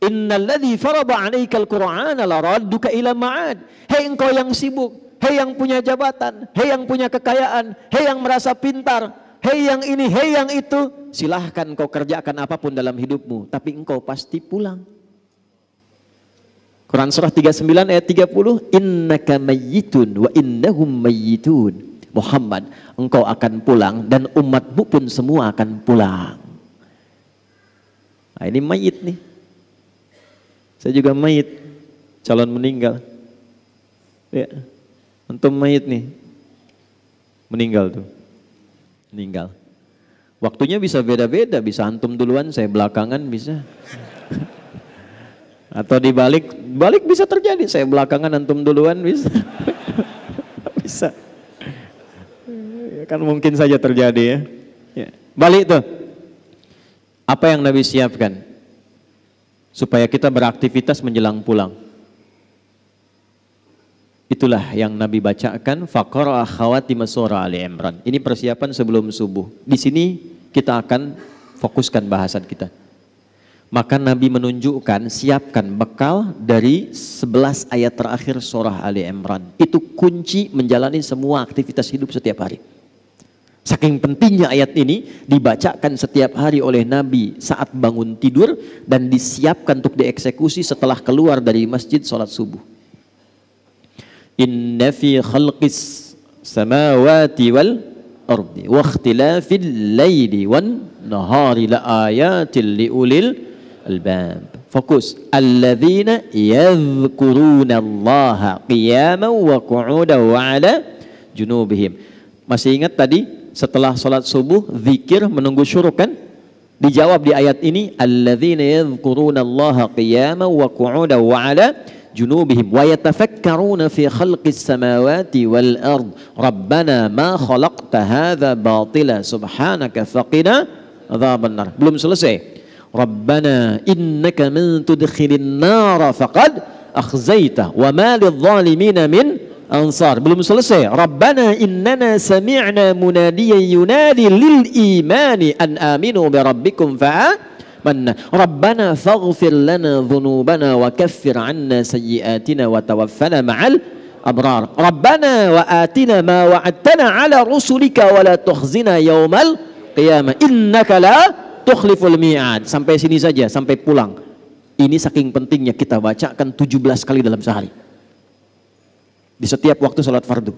Innalladzi farada 'alaikal Qur'ana laradduka ila ma'ad. Hei engkau yang sibuk, hei yang punya jabatan, hei yang punya kekayaan, hei yang merasa pintar, hei yang ini, hei yang itu, silahkan kau kerjakan apapun dalam hidupmu, tapi engkau pasti pulang. Quran surah 39 ayat 30, innaka mayyitun wa innahum mayyitun. Muhammad, engkau akan pulang dan umatmu pun semua akan pulang. Nah, ini mayit nih. Saya juga mayit, calon meninggal. Ya, antum mayit nih, meninggal tuh. Meninggal. Waktunya bisa beda-beda, bisa antum duluan, saya belakangan bisa. Atau dibalik bisa terjadi, saya belakangan antum duluan bisa. Bisa. Ya, kan mungkin saja terjadi ya. Ya. Balik tuh. Apa yang Nabi siapkan supaya kita beraktivitas menjelang pulang? Itulah yang Nabi bacakan, faqara khawatim surah Ali Imran. Ini persiapan sebelum subuh. Di sini kita akan fokuskan bahasan kita. Maka Nabi menunjukkan, siapkan bekal dari 11 ayat terakhir surah Ali Imran. Itu kunci menjalani semua aktivitas hidup setiap hari. Saking pentingnya ayat ini dibacakan setiap hari oleh Nabi saat bangun tidur dan disiapkan untuk dieksekusi setelah keluar dari masjid sholat subuh. Inna fi khalqis samawati wal ardi wa ikhtilafil laili wan nahari la ayatil liulil albab. Fokus. Alladzina yadhkuruna Allaha qiyaman wa qu'udan wa ala junubihim. Masih ingat tadi setelah sholat subuh zikir menunggu syuruk kan? Dijawab di ayat ini, alladzina yadhkurunallaha qiyaman wa qu'udan wa 'ala junubihim wa yatafakkaruna fi khalqis samawati wal ard rabbana ma khalaqta hadza batila subhanaka faqina adzabannar. Belum selesai. Rabbana innaka man tudkhilin nar faqad akhzaita wa ma lidh-dhalimin min ansar. Belum selesai. Rabbana innana sami'na munadiyan yunadi lil imani an aminu bi rabbikum fa'amanna. Rabbana faghfir lana dhunubana wa kaffir 'anna sayyi'atina wa tawaffana ma'al abrar. Rabbana wa atina ma wa'adtana 'ala rusulika wa la tukhzina yaumal qiyamah innaka la tukhliful mi'ad. Sampai sini saja, sampai pulang. Ini saking pentingnya kita bacakan 17 kali dalam sehari. Di setiap waktu sholat fardu.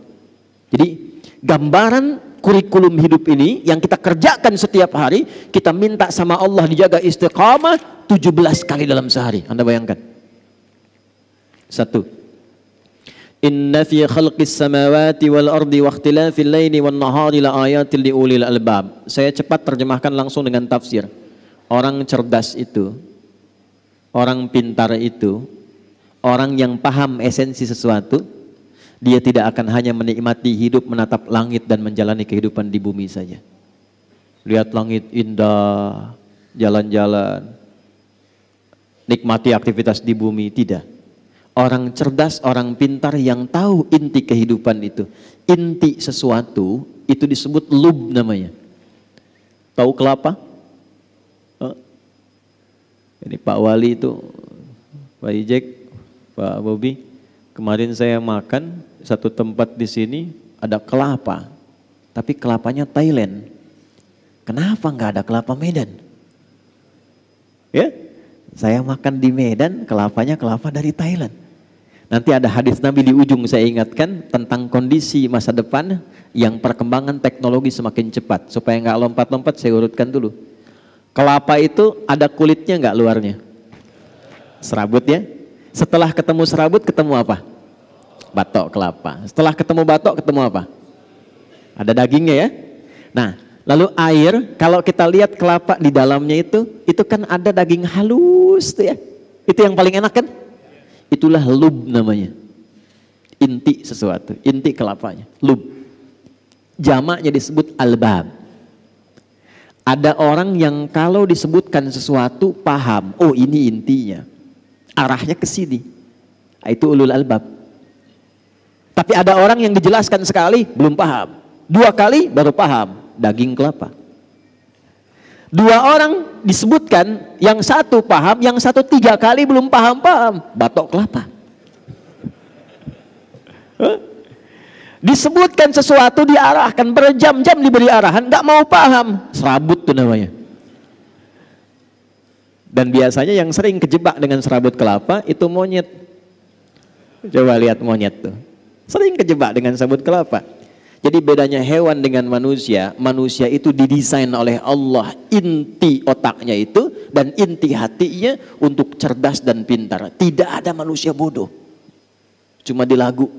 Jadi gambaran kurikulum hidup ini yang kita kerjakan setiap hari, kita minta sama Allah dijaga istiqamah 17 kali dalam sehari. Anda bayangkan. 1. Inna fi khalqis samawati wal ardi wa ikhtilafil laili wan nahari la ayatil liulil albab. Saya cepat terjemahkan langsung dengan tafsir. Orang cerdas itu, orang pintar itu, orang yang paham esensi sesuatu, dia tidak akan hanya menikmati hidup, menatap langit dan menjalani kehidupan di bumi saja. Lihat langit indah, jalan-jalan, nikmati aktivitas di bumi, tidak. Orang cerdas, orang pintar yang tahu inti kehidupan itu. Inti sesuatu itu disebut lub namanya. Tahu kelapa? Ini Pak Wali itu, Pak Ijek, Pak Bobi. Kemarin saya makan satu tempat di sini ada kelapa, tapi kelapanya Thailand. Kenapa nggak ada kelapa Medan? Ya, saya makan di Medan, kelapanya kelapa dari Thailand. Nanti ada hadis Nabi di ujung saya ingatkan tentang kondisi masa depan yang perkembangan teknologi semakin cepat. Supaya nggak lompat-lompat saya urutkan dulu. Kelapa itu ada kulitnya nggak luarnya? Serabut ya. Setelah ketemu serabut, ketemu apa? Batok kelapa. Setelah ketemu batok, ketemu apa? Ada dagingnya ya. Nah, lalu air, kalau kita lihat kelapa di dalamnya itu kan ada daging halus tuh ya. Itu yang paling enak kan? Itulah lub namanya. Inti sesuatu, inti kelapanya. Lub. Jamaknya disebut albab. Ada orang yang kalau disebutkan sesuatu paham, oh ini intinya. Arahnya ke sini. Itu ulul albab. Tapi ada orang yang dijelaskan sekali belum paham. 2 kali baru paham. Daging kelapa. 2 orang disebutkan, yang satu paham, yang satu 3 kali belum paham-paham. Batok kelapa. Disebutkan sesuatu diarahkan, berjam-jam diberi arahan, nggak mau paham. Serabut tuh namanya. Dan biasanya yang sering kejebak dengan serabut kelapa itu monyet. Coba lihat monyet tuh. Sering kejebak dengan serabut kelapa. Jadi bedanya hewan dengan manusia, manusia itu didesain oleh Allah inti otaknya itu dan inti hatinya untuk cerdas dan pintar. Tidak ada manusia bodoh. Cuma di lagu.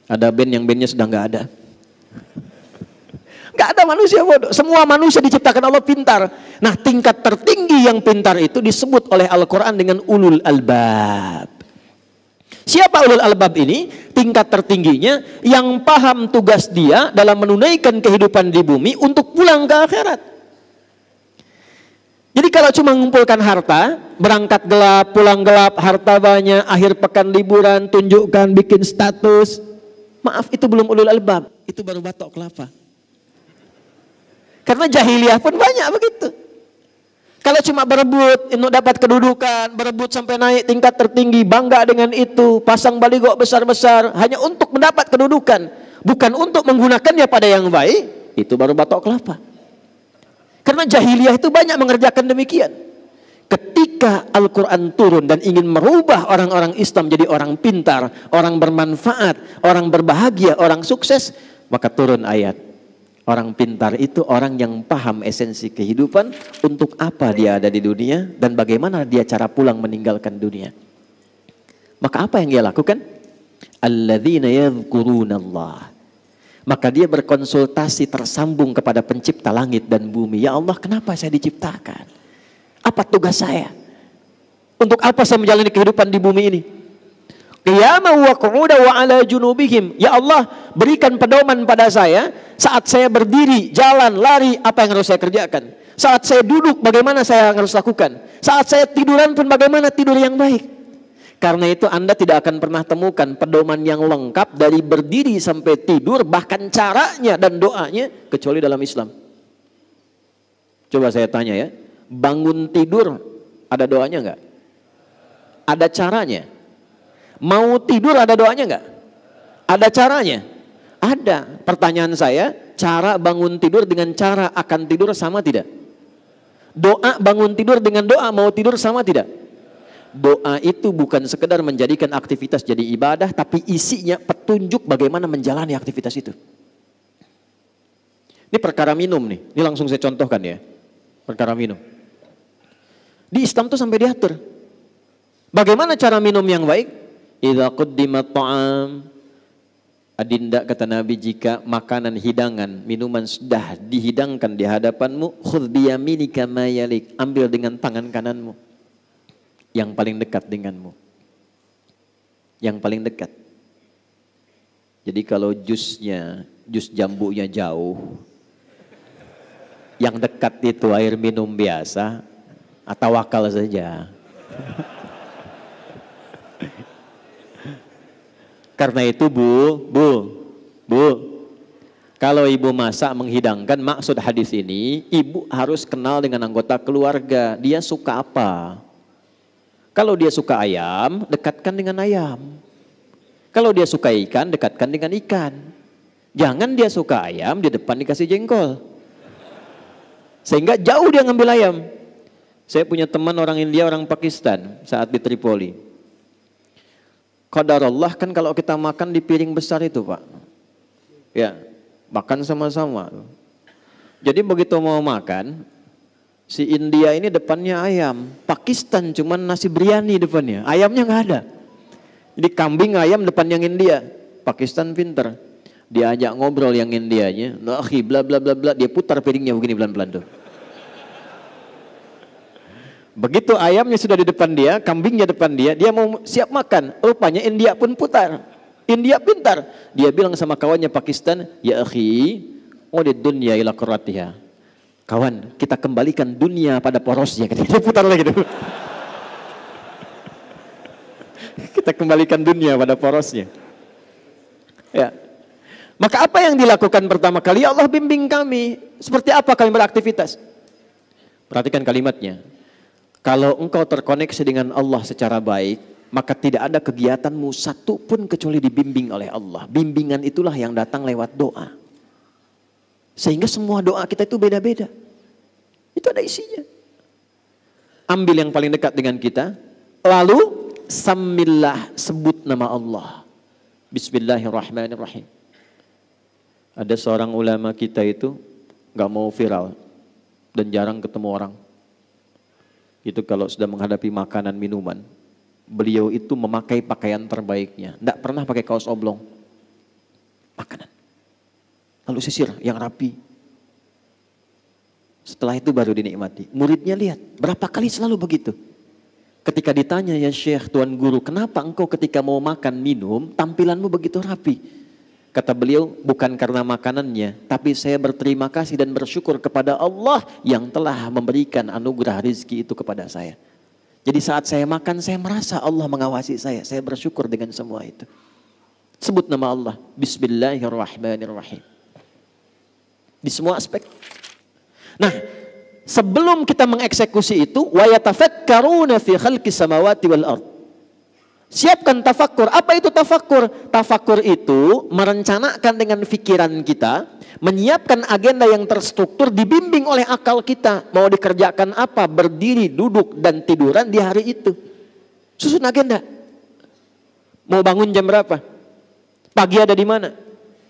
Ada band yang bandnya sudah nggak ada. Gak ada manusia bodoh. Semua manusia diciptakan Allah pintar. Nah, tingkat tertinggi yang pintar itu disebut oleh Al-Quran dengan ulul albab. Siapa ulul albab ini? Tingkat tertingginya yang paham tugas dia dalam menunaikan kehidupan di bumi untuk pulang ke akhirat. Jadi kalau cuma mengumpulkan harta, berangkat gelap, pulang gelap, harta banyak, akhir pekan liburan, tunjukkan, bikin status. Maaf, itu belum ulul albab. Itu baru batok kelapa. Karena jahiliyah pun banyak begitu. Kalau cuma berebut, untuk dapat kedudukan, berebut sampai naik tingkat tertinggi, bangga dengan itu, pasang baligo besar-besar, hanya untuk mendapat kedudukan, bukan untuk menggunakannya pada yang baik, itu baru batok kelapa. Karena jahiliyah itu banyak mengerjakan demikian. Ketika Al-Quran turun dan ingin merubah orang-orang Islam jadi orang pintar, orang bermanfaat, orang berbahagia, orang sukses, maka turun ayat. Orang pintar itu orang yang paham esensi kehidupan, untuk apa dia ada di dunia dan bagaimana dia cara pulang meninggalkan dunia. Maka apa yang dia lakukan? Alladzina yadhkurunallah. Maka dia berkonsultasi tersambung kepada pencipta langit dan bumi. Ya Allah, kenapa saya diciptakan? Apa tugas saya? Untuk apa saya menjalani kehidupan di bumi ini? Qiyaman wa qu'udan wa ala junubihim. Ya Allah, berikan pedoman pada saya saat saya berdiri, jalan, lari, apa yang harus saya kerjakan? Saat saya duduk, bagaimana saya harus lakukan? Saat saya tiduran pun bagaimana tidur yang baik? Karena itu Anda tidak akan pernah temukan pedoman yang lengkap dari berdiri sampai tidur, bahkan caranya dan doanya, kecuali dalam Islam. Coba saya tanya ya, bangun tidur ada doanya enggak? Ada caranya. Mau tidur ada doanya enggak? Ada caranya? Ada. Pertanyaan saya, cara bangun tidur dengan cara akan tidur sama tidak? Doa bangun tidur dengan doa mau tidur sama tidak? Doa itu bukan sekedar menjadikan aktivitas jadi ibadah, tapi isinya petunjuk bagaimana menjalani aktivitas itu. Ini perkara minum nih, ini langsung saya contohkan ya. Perkara minum. Di Islam tuh sampai diatur. Bagaimana cara minum yang baik? Idza quddimat ta'am. Adinda kata Nabi, jika makanan hidangan, minuman sudah dihidangkan di hadapanmu, khudh biyaminika ma yalik, ambil dengan tangan kananmu. Yang paling dekat denganmu. Yang paling dekat. Jadi kalau jus jambunya jauh, yang dekat itu air minum biasa, atau wakal saja. Karena itu Bu, kalau ibu masak menghidangkan, maksud hadis ini, ibu harus kenal dengan anggota keluarga, dia suka apa. Kalau dia suka ayam, dekatkan dengan ayam. Kalau dia suka ikan, dekatkan dengan ikan. Jangan dia suka ayam, di depan dikasih jengkol. Sehingga jauh dia ngambil ayam. Saya punya teman orang India, orang Pakistan, saat di Tripoli. Qadarullah kan kalau kita makan di piring besar itu Pak. Ya, makan sama-sama. Jadi begitu mau makan, si India ini depannya ayam, Pakistan cuman nasi biryani depannya, ayamnya nggak ada. Jadi kambing ayam depan yang India, Pakistan pinter, diajak ngobrol yang Indianya, akhi bla bla bla bla, dia putar piringnya begini pelan-pelan tuh. Begitu ayamnya sudah di depan dia, kambingnya depan dia, dia mau siap makan, rupanya India pun putar. India pintar, dia bilang sama kawannya Pakistan, ya akhi, udid dunya ila qurratiha. Kawan, kita kembalikan dunia pada porosnya. Dia putar lagi dulu. Kita kembalikan dunia pada porosnya. Ya. Maka apa yang dilakukan pertama kali? Ya Allah bimbing kami. Seperti apa kami beraktivitas? Perhatikan kalimatnya. Kalau engkau terkoneksi dengan Allah secara baik, maka tidak ada kegiatanmu satu pun kecuali dibimbing oleh Allah. Bimbingan itulah yang datang lewat doa. Sehingga semua doa kita itu beda-beda. Itu ada isinya. Ambil yang paling dekat dengan kita. Lalu samillah, sebut nama Allah. Bismillahirrahmanirrahim. Ada seorang ulama kita itu gak mau viral. Dan jarang ketemu orang. Itu kalau sudah menghadapi makanan minuman. Beliau itu memakai pakaian terbaiknya. Tidak pernah pakai kaos oblong. Makanan. Lalu sisir yang rapi. Setelah itu baru dinikmati. Muridnya lihat, berapa kali selalu begitu. Ketika ditanya, ya Syekh, Tuan Guru, kenapa engkau ketika mau makan, minum, tampilanmu begitu rapi? Kata beliau, bukan karena makanannya, tapi saya berterima kasih dan bersyukur kepada Allah yang telah memberikan anugerah rizki itu kepada saya. Jadi saat saya makan, saya merasa Allah mengawasi saya bersyukur dengan semua itu. Sebut nama Allah, Bismillahirrahmanirrahim. Di semua aspek. Nah, sebelum kita mengeksekusi itu, wa yatafakkaruna fi khalqis samawati wal ard. Siapkan tafakkur. Apa itu tafakkur? Tafakkur itu merencanakan dengan pikiran kita, menyiapkan agenda yang terstruktur, dibimbing oleh akal kita. Mau dikerjakan apa? Berdiri, duduk, dan tiduran di hari itu. Susun agenda. Mau bangun jam berapa? Pagi ada di mana?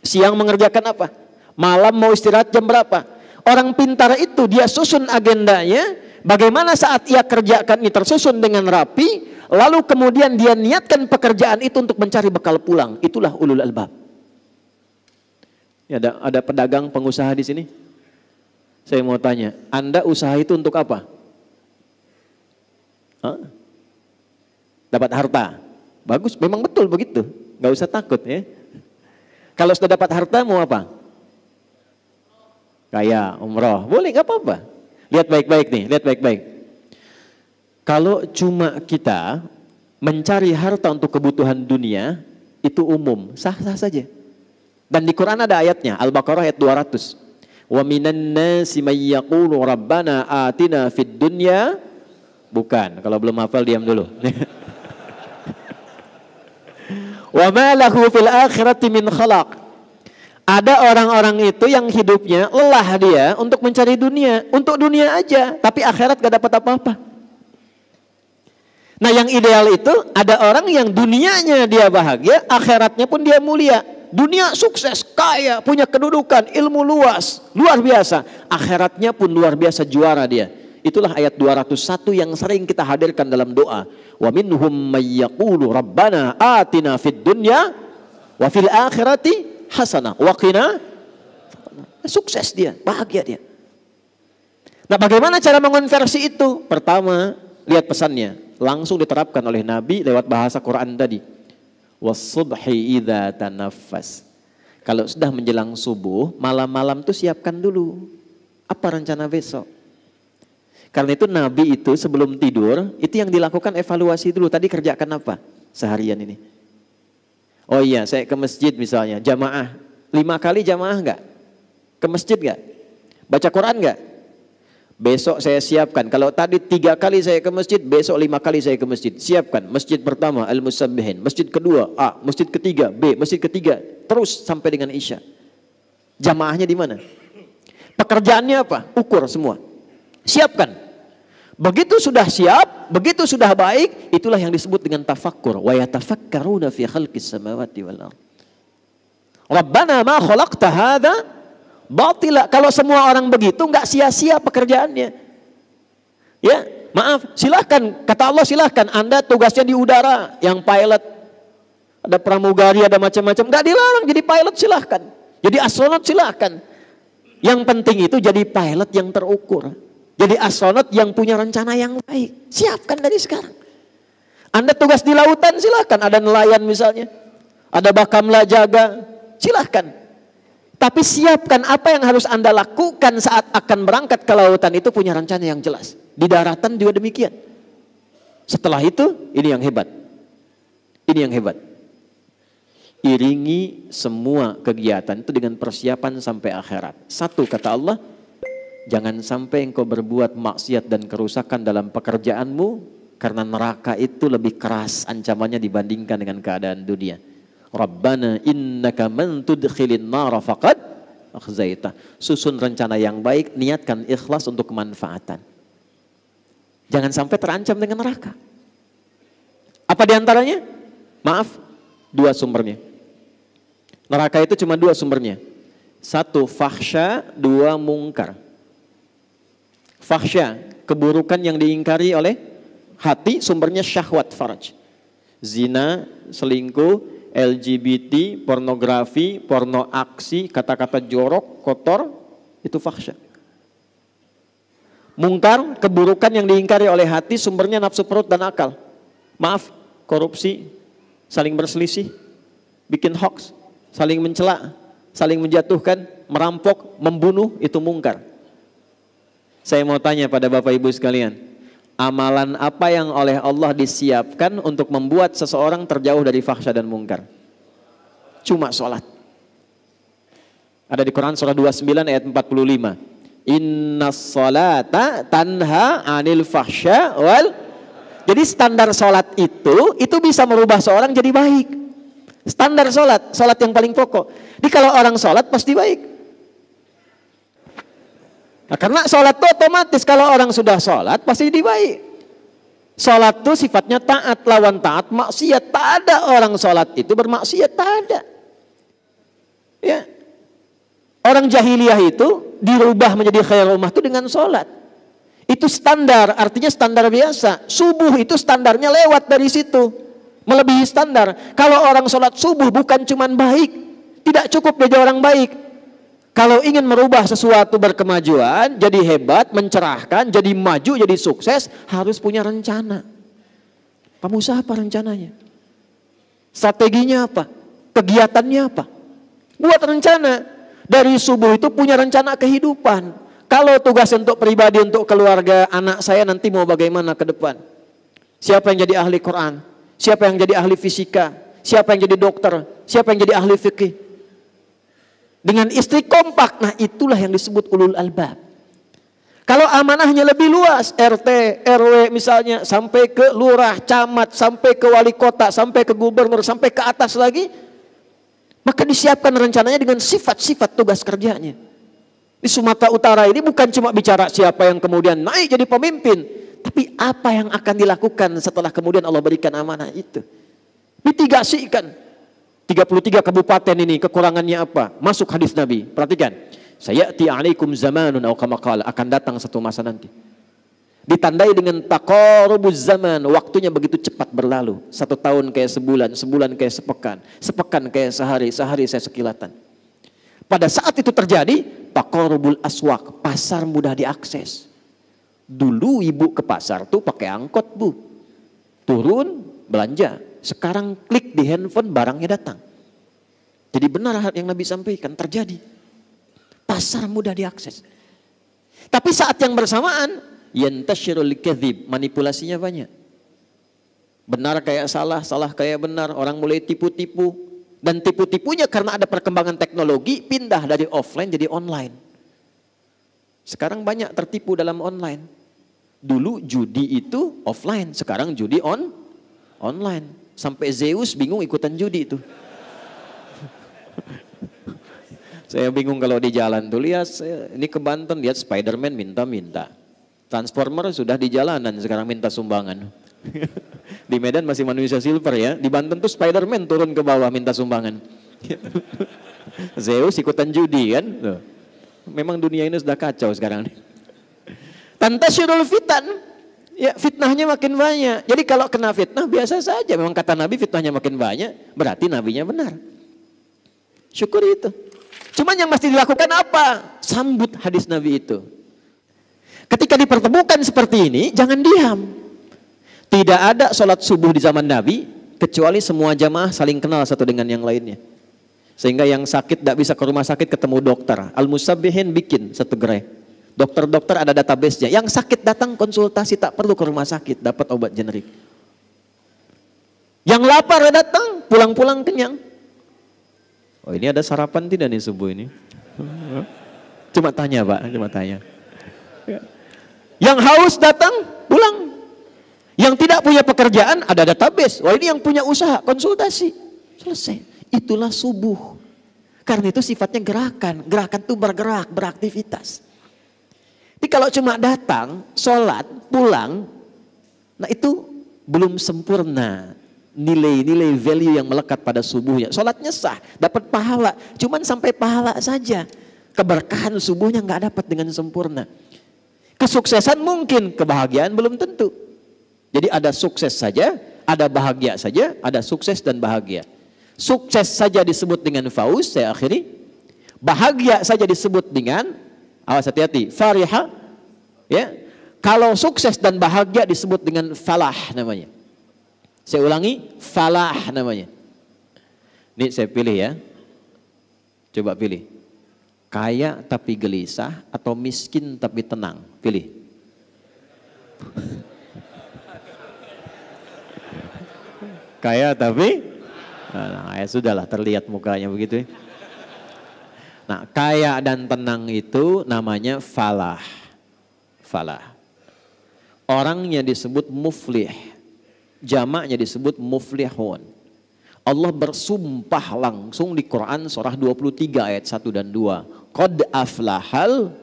Siang mengerjakan apa? Malam mau istirahat jam berapa? Orang pintar itu dia susun agendanya, bagaimana saat ia kerjakan ini tersusun dengan rapi, lalu kemudian dia niatkan pekerjaan itu untuk mencari bekal pulang. Itulah ulul albab. Ya, ada pedagang pengusaha di sini. Saya mau tanya, Anda usaha itu untuk apa? Hah? Dapat harta. Bagus, memang betul begitu. Nggak usah takut ya. Kalau sudah dapat harta mau apa? Kaya, umroh. Boleh, nggak apa-apa. Lihat baik-baik nih, lihat baik-baik. Kalau cuma kita mencari harta untuk kebutuhan dunia, itu umum, sah-sah saja. Dan di Quran ada ayatnya, Al-Baqarah ayat 200. Wa minan nasi may yaqulu rabbana atina fid dunya. Bukan, kalau belum hafal diam dulu. Wa ma lahu fil akhirati min khalaq. Ada orang-orang itu yang hidupnya lelah dia untuk mencari dunia, untuk dunia aja, tapi akhirat gak dapat apa-apa. Nah, yang ideal itu ada orang yang dunianya dia bahagia, akhiratnya pun dia mulia. Dunia sukses, kaya, punya kedudukan, ilmu luas, luar biasa. Akhiratnya pun luar biasa, juara dia. Itulah ayat 201 yang sering kita hadirkan dalam doa. Wa minhum may yaqulu rabbana atina fid dunya wa fil akhirati hasanah wa qina. Sukses dia, bahagia dia. Nah, bagaimana cara mengonversi itu? Pertama, lihat pesannya. Langsung diterapkan oleh Nabi lewat bahasa Quran tadi. Was-subhi idza tanaffas. Kalau sudah menjelang subuh, malam-malam tuh siapkan dulu. Apa rencana besok? Karena itu Nabi itu sebelum tidur, itu yang dilakukan evaluasi dulu. Tadi kerjakan apa seharian ini? Oh iya, saya ke masjid misalnya, jamaah. 5 kali jamaah enggak? Ke masjid enggak? Baca Quran enggak? Besok saya siapkan. Kalau tadi 3 kali saya ke masjid, besok 5 kali saya ke masjid. Siapkan. Masjid pertama Al-Musabbihin, masjid kedua A, masjid ketiga B, masjid ketiga, terus sampai dengan Isya. Jamaahnya di mana? Pekerjaannya apa? Ukur semua. Siapkan. Begitu sudah siap, begitu sudah baik, itulah yang disebut dengan tafakkur. Wa yatafakkaruna fi khalqis samawati wal ardh. Rabbana ma khalaqta hadza batila. Kalau semua orang begitu nggak sia-sia pekerjaannya. Ya, maaf, silahkan, kata Allah silahkan. Anda tugasnya di udara, yang pilot, ada pramugari, ada macam-macam, nggak dilarang jadi pilot, silahkan. Jadi astronot silahkan. Yang penting itu jadi pilot yang terukur. Jadi astronot yang punya rencana yang baik. Siapkan dari sekarang. Anda tugas di lautan silahkan. Ada nelayan misalnya. Ada bakamla jaga. Silahkan. Tapi siapkan apa yang harus Anda lakukan saat akan berangkat ke lautan itu punya rencana yang jelas. Di daratan juga demikian. Setelah itu, ini yang hebat. Ini yang hebat. Iringi semua kegiatan itu dengan persiapan sampai akhirat. Satu, kata Allah, jangan sampai engkau berbuat maksiat dan kerusakan dalam pekerjaanmu, karena neraka itu lebih keras ancamannya dibandingkan dengan keadaan dunia. Rabbana innaka man tudkhilin nara faqad akhzaita. Susun rencana yang baik, niatkan ikhlas untuk kemanfaatan. Jangan sampai terancam dengan neraka. Apa diantaranya? Maaf, 2 sumbernya. Neraka itu cuma 2 sumbernya. 1 fahsya, 2 mungkar. Fahsya, keburukan yang diingkari oleh hati, sumbernya syahwat farj. Zina, selingkuh, LGBT, pornografi, porno aksi, kata-kata jorok, kotor, itu fahsya. Mungkar, keburukan yang diingkari oleh hati, sumbernya nafsu perut dan akal. Maaf, korupsi, saling berselisih, bikin hoax, saling mencela, saling menjatuhkan, merampok, membunuh, itu mungkar. Saya mau tanya pada Bapak Ibu sekalian, amalan apa yang oleh Allah disiapkan untuk membuat seseorang terjauh dari fahsya dan mungkar? Cuma sholat. Ada di Quran surah 29 ayat 45. Innas sholata tanha anil fahsya wal. Jadi standar sholat itu bisa merubah seorang jadi baik. Standar sholat yang paling pokok. Jadi kalau orang sholat pasti baik. Nah, karena sholat itu otomatis kalau orang sudah sholat pasti jadi baik. Sholat itu sifatnya taat, lawan taat maksiat. Tak ada orang sholat itu bermaksiat, tak ada. Ya, orang jahiliyah itu dirubah menjadi khairul ummah itu dengan sholat. Itu standar, artinya standar biasa. Subuh itu standarnya lewat dari situ, melebihi standar. Kalau orang sholat subuh bukan cuman baik, tidak cukup jadi orang baik, Kalau ingin merubah sesuatu berkemajuan, jadi hebat, mencerahkan, jadi maju, jadi sukses, harus punya rencana. Pengusaha apa rencananya? Strateginya apa? Kegiatannya apa? Buat rencana. Dari subuh itu punya rencana kehidupan. Kalau tugas untuk pribadi, untuk keluarga, anak saya nanti mau bagaimana ke depan? Siapa yang jadi ahli Quran? Siapa yang jadi ahli fisika? Siapa yang jadi dokter? Siapa yang jadi ahli fikih? Dengan istri kompak, nah itulah yang disebut ulul albab. Kalau amanahnya lebih luas, RT, RW misalnya, sampai ke lurah, camat, sampai ke wali kota, sampai ke gubernur, sampai ke atas lagi, maka disiapkan rencananya dengan sifat-sifat tugas kerjanya. Di Sumatera Utara ini bukan cuma bicara siapa yang kemudian naik jadi pemimpin, tapi apa yang akan dilakukan setelah kemudian Allah berikan amanah itu. Mitigasikan. 33 kabupaten ini kekurangannya apa? Masuk hadis Nabi. Perhatikan. Sayati alaikum zamanun aw kama qala, akan datang satu masa nanti. Ditandai dengan taqarubuz zaman, waktunya begitu cepat berlalu. 1 tahun kayak sebulan, sebulan kayak sepekan, sepekan kayak sehari, sehari saya sekilatan. Pada saat itu terjadi, taqarubul aswaq, pasar mudah diakses. Dulu ibu ke pasar tuh pakai angkot, Bu. Turun belanja. Sekarang klik di handphone, barangnya datang. Jadi benar yang Nabi sampaikan terjadi. Pasar mudah diakses. Tapi saat yang bersamaan, yantashirul kadzib, manipulasinya banyak. Benar kayak salah, salah kayak benar. Orang mulai tipu-tipu. Dan tipu-tipunya karena ada perkembangan teknologi, pindah dari offline jadi online. Sekarang banyak tertipu dalam online. Dulu judi itu offline, sekarang judi online. Sampai Zeus bingung ikutan judi itu. Saya bingung kalau di jalan tuh, lihat ini ke Banten, lihat Spiderman minta-minta. Transformer sudah di jalanan sekarang minta sumbangan. Di Medan masih manusia silver ya, di Banten tuh Spiderman turun ke bawah minta sumbangan. Zeus ikutan judi kan. Memang dunia ini sudah kacau sekarang. Tantasyirul fitan. Ya, fitnahnya makin banyak. Jadi kalau kena fitnah biasa saja. Memang kata Nabi fitnahnya makin banyak, berarti Nabinya benar. Syukur itu. Cuman yang mesti dilakukan apa? Sambut hadis Nabi itu. Ketika dipertemukan seperti ini, jangan diam. Tidak ada sholat subuh di zaman Nabi, kecuali semua jamaah saling kenal satu dengan yang lainnya. Sehingga yang sakit tidak bisa ke rumah sakit ketemu dokter. Al-Musabbihin bikin satu gerai. Dokter-dokter ada database-nya. Yang sakit datang konsultasi, tak perlu ke rumah sakit, dapat obat generik. Yang lapar datang, pulang-pulang kenyang. Oh, ini ada sarapan tidak nih subuh ini? Cuma tanya, Pak, cuma tanya. Yang haus datang, pulang. Yang tidak punya pekerjaan, ada database. Wah, ini yang punya usaha, konsultasi. Selesai. Itulah subuh. Karena itu sifatnya gerakan. Gerakan itu bergerak, beraktivitas. Jadi kalau cuma datang, sholat, pulang, nah itu belum sempurna nilai-nilai value yang melekat pada subuhnya. Sholatnya sah, dapat pahala, cuman sampai pahala saja. Keberkahan subuhnya nggak dapat dengan sempurna. Kesuksesan mungkin, kebahagiaan belum tentu. Jadi ada sukses saja, ada bahagia saja, ada sukses dan bahagia. Sukses saja disebut dengan fauz, saya akhiri. Bahagia saja disebut dengan, awas hati-hati, farihah, ya. Kalau sukses dan bahagia disebut dengan falah namanya. Saya ulangi, falah namanya. Ini saya pilih ya. Coba pilih. Kaya tapi gelisah atau miskin tapi tenang? Pilih. Kaya tapi, nah, ya sudahlah, terlihat mukanya begitu. Nah, kaya dan tenang itu namanya falah. Falah. Orangnya disebut muflih. Jamaknya disebut muflihun. Allah bersumpah langsung di Quran surah 23 ayat 1 dan 2. Qad aflahal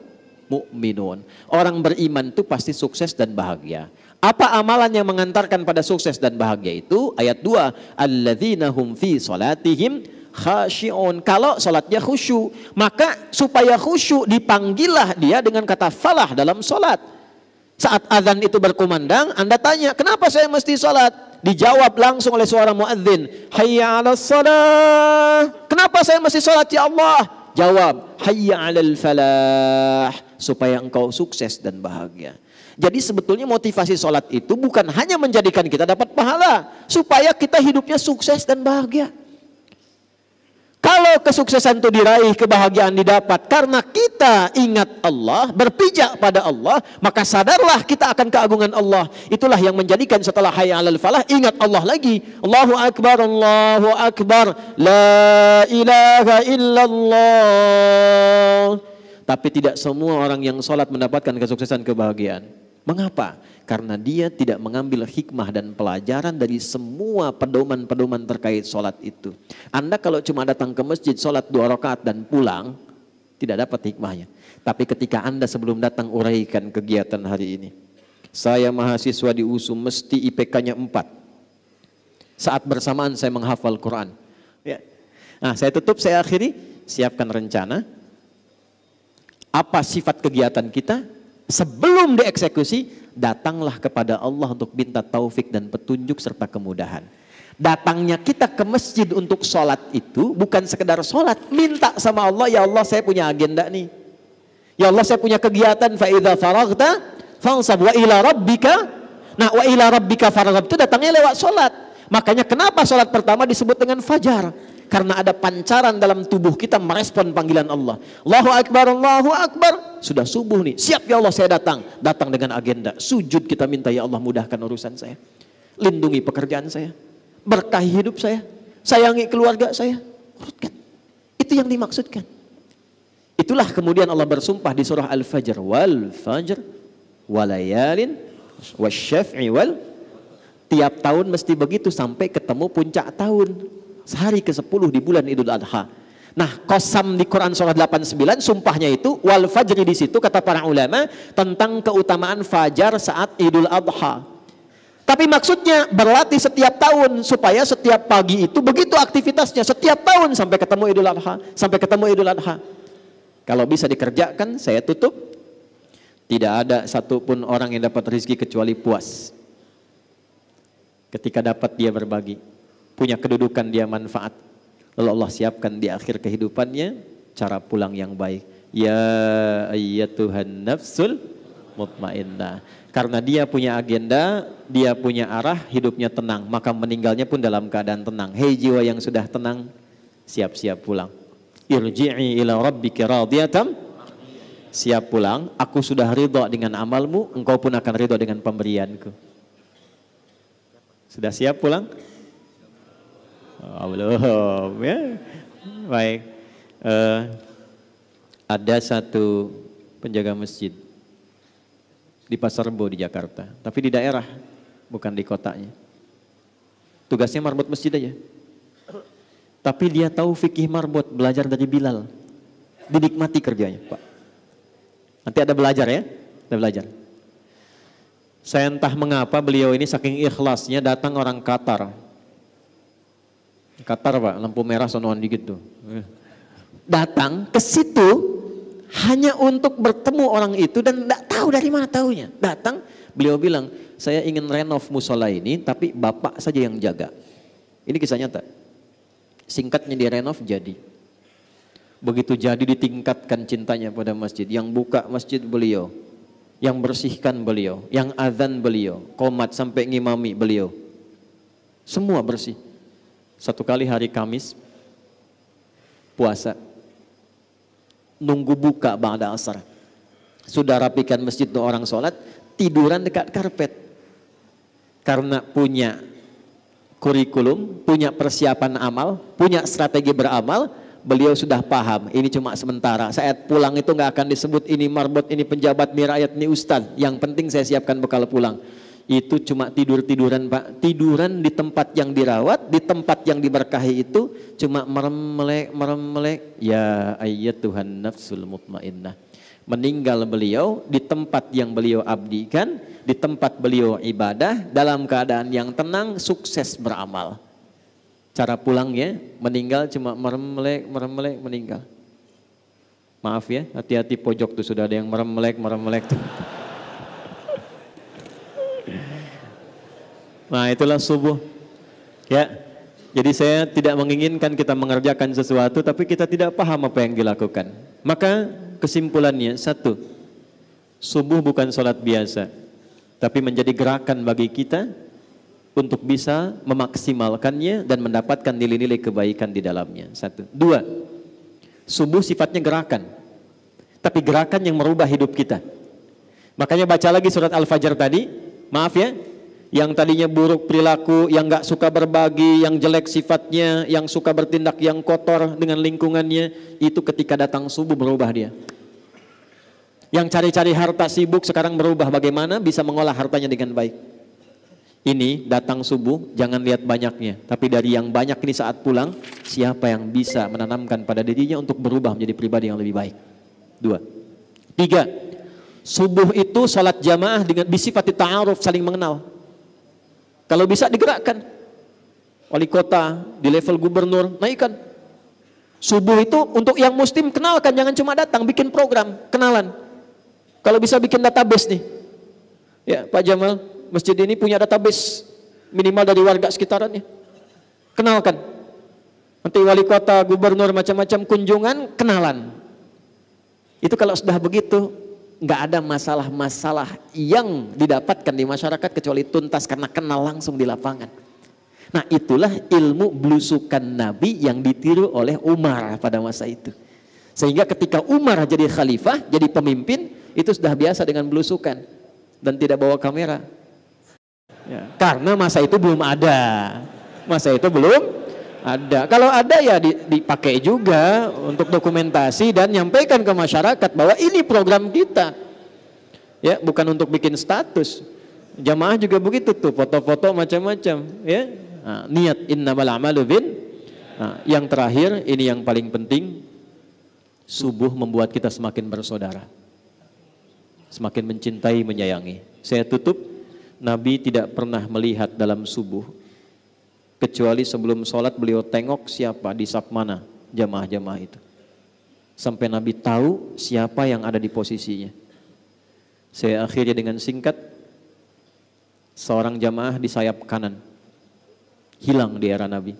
mu'minun. Orang beriman itu pasti sukses dan bahagia. Apa amalan yang mengantarkan pada sukses dan bahagia itu? Ayat 2. Alladzina hum fi salatihim khashi'un. Kalau salatnya khusyuk, maka supaya khusyuk dipanggillah dia dengan kata falah dalam salat. Saat azan itu berkumandang, Anda tanya, kenapa saya mesti salat? Dijawab langsung oleh suara muadzin, hayya 'alas shalah. Kenapa saya mesti salat ya Allah? Jawab, hayya 'alal falah, supaya engkau sukses dan bahagia. Jadi sebetulnya motivasi sholat itu bukan hanya menjadikan kita dapat pahala, supaya kita hidupnya sukses dan bahagia. Kalau kesuksesan itu diraih, kebahagiaan didapat karena kita ingat Allah, berpijak pada Allah, maka sadarlah kita akan keagungan Allah. Itulah yang menjadikan setelah hayya 'alal falah, ingat Allah lagi. Allahu Akbar, Allahu Akbar, la ilaha illallah. Tapi tidak semua orang yang sholat mendapatkan kesuksesan kebahagiaan. Mengapa? Karena dia tidak mengambil hikmah dan pelajaran dari semua pedoman-pedoman terkait sholat itu. Anda kalau cuma datang ke masjid, sholat 2 rakaat dan pulang, tidak dapat hikmahnya. Tapi ketika Anda sebelum datang uraikan kegiatan hari ini. Saya mahasiswa di USU, mesti IPK-nya 4. Saat bersamaan saya menghafal Quran. Ya. Nah, saya tutup, saya akhiri. Siapkan rencana. Apa sifat kegiatan kita? Sebelum dieksekusi, datanglah kepada Allah untuk minta taufik dan petunjuk serta kemudahan. Datangnya kita ke masjid untuk sholat itu bukan sekedar sholat, minta sama Allah, ya Allah saya punya agenda nih. Ya Allah saya punya kegiatan, fa idza faraghta fansab wa ila rabbika. Nah, wa ila rabbika farghab itu datangnya lewat sholat. Makanya kenapa sholat pertama disebut dengan fajar? Karena ada pancaran dalam tubuh kita merespon panggilan Allah. Allahu Akbar, Allahu Akbar. Sudah subuh nih, siap ya Allah saya datang. Datang dengan agenda, sujud kita minta ya Allah mudahkan urusan saya. Lindungi pekerjaan saya. Berkahi hidup saya. Sayangi keluarga saya. Urutkan. Itu yang dimaksudkan. Itulah kemudian Allah bersumpah di surah Al-Fajr. Wal fajr, walayalin, wasyaf'i wal. Tiap tahun mesti begitu sampai ketemu puncak tahun. Sehari ke-10 di bulan Idul Adha. Nah, qasam di Quran surah 89 sumpahnya itu wal fajri, di situ kata para ulama tentang keutamaan fajar saat Idul Adha. Tapi maksudnya berlatih setiap tahun supaya setiap pagi itu begitu aktivitasnya setiap tahun sampai ketemu Idul Adha, sampai ketemu Idul Adha. Kalau bisa dikerjakan, saya tutup. Tidak ada satupun orang yang dapat rezeki kecuali puas. Ketika dapat dia berbagi. Punya kedudukan dia manfaat. Lalu Allah siapkan di akhir kehidupannya cara pulang yang baik. Ya ayyatuhan nafsul mutmainnah. Karena dia punya agenda, dia punya arah, hidupnya tenang, maka meninggalnya pun dalam keadaan tenang. Hei jiwa yang sudah tenang, siap-siap pulang. Irji'i ila rabbika radiyatan. Siap pulang, aku sudah ridha dengan amalmu, engkau pun akan ridha dengan pemberianku. Sudah siap pulang? Oh, belum ya. Baik. Ada satu penjaga masjid di Pasar Rebo di Jakarta, tapi di daerah, bukan di kotanya. Tugasnya marbot masjid aja. Tapi dia tahu fikih marbot, belajar dari Bilal. Dinikmati kerjanya, Pak. Nanti ada belajar ya, ada belajar. Saya entah mengapa beliau ini saking ikhlasnya datang orang Qatar. Qatar Pak, lampu merah sonoan dikit tuh. Datang ke situ hanya untuk bertemu orang itu dan tidak tahu dari mana tahunya. Datang, beliau bilang, saya ingin renov musola ini tapi bapak saja yang jaga. Ini kisah nyata. Singkatnya direnov jadi. Begitu jadi ditingkatkan cintanya pada masjid. Yang buka masjid beliau, yang bersihkan beliau, yang azan beliau, qomat sampai ngimami beliau. Semua bersih. Satu kali hari Kamis puasa, nunggu buka ba'da asar. Sudah rapikan masjid untuk orang sholat, tiduran dekat karpet. Karena punya kurikulum, punya persiapan amal, punya strategi beramal, beliau sudah paham, ini cuma sementara. Saat pulang itu nggak akan disebut ini marbot, ini penjabat, ini rakyat, ini ustaz. Yang penting saya siapkan bekal pulang. Itu cuma tidur-tiduran Pak. Tiduran di tempat yang dirawat, di tempat yang diberkahi itu cuma merem-melek. Ya ayyatuhan nafsul mutmainnah. Meninggal beliau di tempat yang beliau abdikan, di tempat beliau ibadah, dalam keadaan yang tenang, sukses beramal. Cara pulangnya, meninggal cuma merem-melek, meninggal. Maaf ya, hati-hati pojok tuh sudah ada yang merem-melek tuh. Nah itulah subuh. Ya, Jadi saya tidak menginginkan kita mengerjakan sesuatu tapi kita tidak paham apa yang dilakukan. Maka kesimpulannya, satu, subuh bukan sholat biasa, tapi menjadi gerakan bagi kita untuk bisa memaksimalkannya dan mendapatkan nilai-nilai kebaikan di dalamnya. Satu. Dua, subuh sifatnya gerakan, tapi gerakan yang merubah hidup kita. Makanya baca lagi surat Al-Fajr tadi, maaf ya, yang tadinya buruk perilaku, yang gak suka berbagi, yang jelek sifatnya, yang suka bertindak yang kotor dengan lingkungannya, itu ketika datang subuh berubah dia. Yang cari-cari harta sibuk sekarang berubah bagaimana bisa mengolah hartanya dengan baik. Ini datang subuh, jangan lihat banyaknya, tapi dari yang banyak ini saat pulang, siapa yang bisa menanamkan pada dirinya untuk berubah menjadi pribadi yang lebih baik. Dua. Tiga, subuh itu salat jamaah dengan bisifati ta'aruf, saling mengenal. Kalau bisa digerakkan, wali kota di level gubernur naikkan. Subuh itu untuk yang muslim kenalkan, jangan cuma datang, bikin program kenalan. Kalau bisa bikin database nih, ya Pak Jamal, masjid ini punya database minimal dari warga sekitarannya, kenalkan. Nanti wali kota, gubernur, macam-macam kunjungan, kenalan. Itu kalau sudah begitu, nggak ada masalah-masalah yang didapatkan di masyarakat kecuali tuntas karena kenal langsung di lapangan. Nah, itulah ilmu belusukan Nabi yang ditiru oleh Umar pada masa itu. Sehingga ketika Umar jadi khalifah, jadi pemimpin, itu sudah biasa dengan belusukan dan tidak bawa kamera. Ya, karena masa itu belum ada. Masa itu belum ada. Kalau ada ya dipakai juga untuk dokumentasi dan nyampaikan ke masyarakat bahwa ini program kita. Ya, bukan untuk bikin status. Jamaah juga begitu tuh, foto-foto macam-macam, ya. Nah, niat innamal a'malu bin. Nah, yang terakhir ini yang paling penting, subuh membuat kita semakin bersaudara. Semakin mencintai, menyayangi. Saya tutup, Nabi tidak pernah melihat dalam subuh kecuali sebelum sholat beliau tengok siapa di saf mana jamaah-jamaah itu. Sampai Nabi tahu siapa yang ada di posisinya. Saya akhirnya dengan singkat, seorang jamaah di sayap kanan, hilang di era Nabi.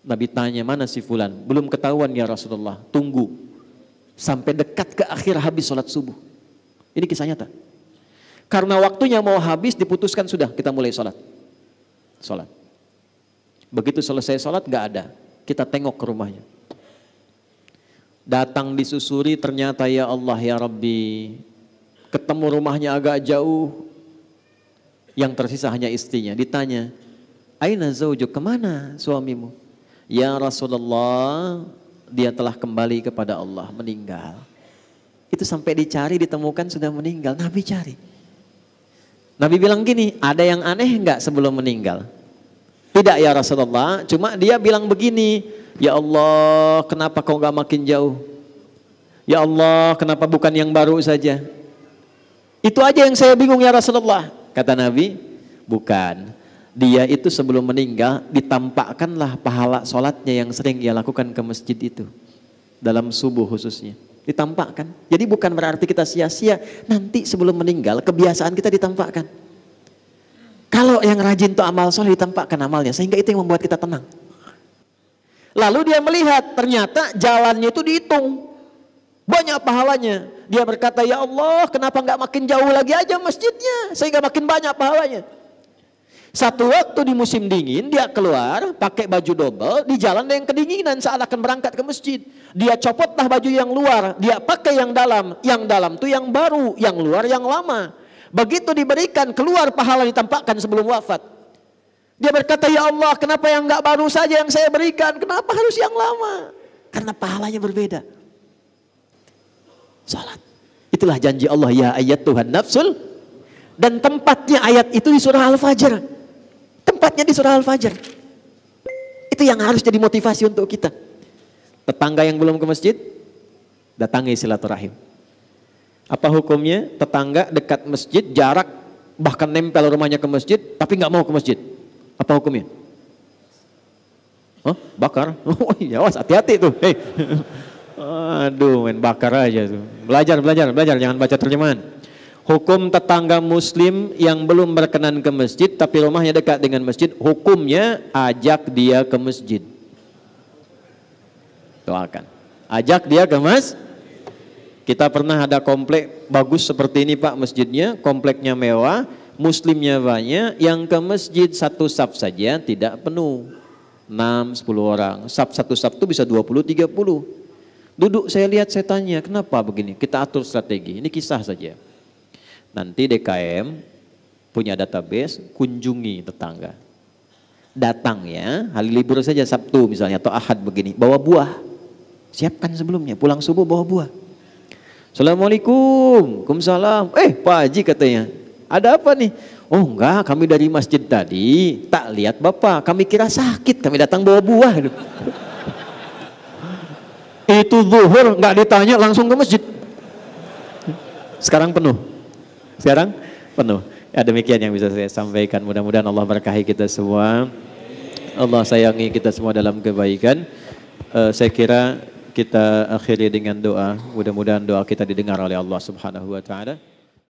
Nabi tanya, mana si fulan? Belum ketahuan ya Rasulullah, tunggu. Sampai dekat ke akhir habis sholat subuh. Ini kisah nyata. Karena waktunya mau habis, diputuskan sudah kita mulai sholat. Sholat. Begitu selesai sholat gak ada, kita tengok ke rumahnya. Datang disusuri, ternyata ya Allah ya Rabbi, ketemu rumahnya agak jauh, yang tersisa hanya istrinya. Ditanya, aina zaujuk, kemana suamimu? Ya Rasulullah, dia telah kembali kepada Allah, meninggal. Itu sampai dicari, ditemukan sudah meninggal. Nabi cari. Nabi bilang gini, ada yang aneh enggak sebelum meninggal? Tidak ya Rasulullah, cuma dia bilang begini, ya Allah kenapa kau enggak makin jauh? Ya Allah kenapa bukan yang baru saja? Itu aja yang saya bingung ya Rasulullah. Kata Nabi, bukan. Dia itu sebelum meninggal ditampakkanlah pahala sholatnya yang sering dia lakukan ke masjid itu. Dalam subuh khususnya. Ditampakkan. Jadi bukan berarti kita sia-sia. Nanti sebelum meninggal kebiasaan kita ditampakkan. Kalau yang rajin tuh amal soleh ditampakkan amalnya. Sehingga itu yang membuat kita tenang. Lalu dia melihat ternyata jalannya itu dihitung. Banyak pahalanya. Dia berkata, ya Allah kenapa nggak makin jauh lagi aja masjidnya. Sehingga makin banyak pahalanya. Satu waktu di musim dingin dia keluar pakai baju double di jalan yang kedinginan saat akan berangkat ke masjid. Dia copotlah baju yang luar, dia pakai yang dalam tuh yang baru, yang luar yang lama. Begitu diberikan keluar pahala ditampakkan sebelum wafat. Dia berkata, ya Allah kenapa yang enggak baru saja yang saya berikan, kenapa harus yang lama? Karena pahalanya berbeda. Salat. Itulah janji Allah, ya ayat Tuhan nafsul. Dan tempatnya ayat itu di surah Al-Fajr. Tempatnya di surah Al-Fajr. Itu yang harus jadi motivasi untuk kita. Tetangga yang belum ke masjid, datangi silaturahim. Apa hukumnya? Tetangga dekat masjid, jarak bahkan nempel rumahnya ke masjid, tapi nggak mau ke masjid. Apa hukumnya? Oh, bakar. Oh iya, hati-hati tuh. Hey. Aduh, main bakar aja tuh. Belajar, jangan baca terjemahan. Hukum tetangga muslim yang belum berkenan ke masjid tapi rumahnya dekat dengan masjid, hukumnya ajak dia ke masjid. Doakan. Ajak dia ke masjid. Kita pernah ada komplek bagus seperti ini Pak masjidnya, kompleknya mewah, muslimnya banyak, yang ke masjid satu saf saja tidak penuh. 6-10 orang, satu saf itu bisa 20-30. Duduk saya lihat, saya tanya, kenapa begini? Kita atur strategi, ini kisah saja. Nanti DKM punya database, kunjungi tetangga. Datang ya, hari libur saja Sabtu misalnya atau Ahad begini, bawa buah. Siapkan sebelumnya, pulang subuh bawa buah. Assalamualaikum, Waalaikumsalam. Pak Haji katanya, ada apa nih? Oh enggak, kami dari masjid tadi, tak lihat Bapak, kami kira sakit, kami datang bawa buah. Itu zuhur, nggak ditanya langsung ke masjid. Sekarang penuh. Sekarang penuh. Ya, demikian yang bisa saya sampaikan. Mudah-mudahan Allah berkahi kita semua. Allah sayangi kita semua dalam kebaikan. Saya kira kita akhiri dengan doa. Mudah-mudahan doa kita didengar oleh Allah Subhanahu wa taala.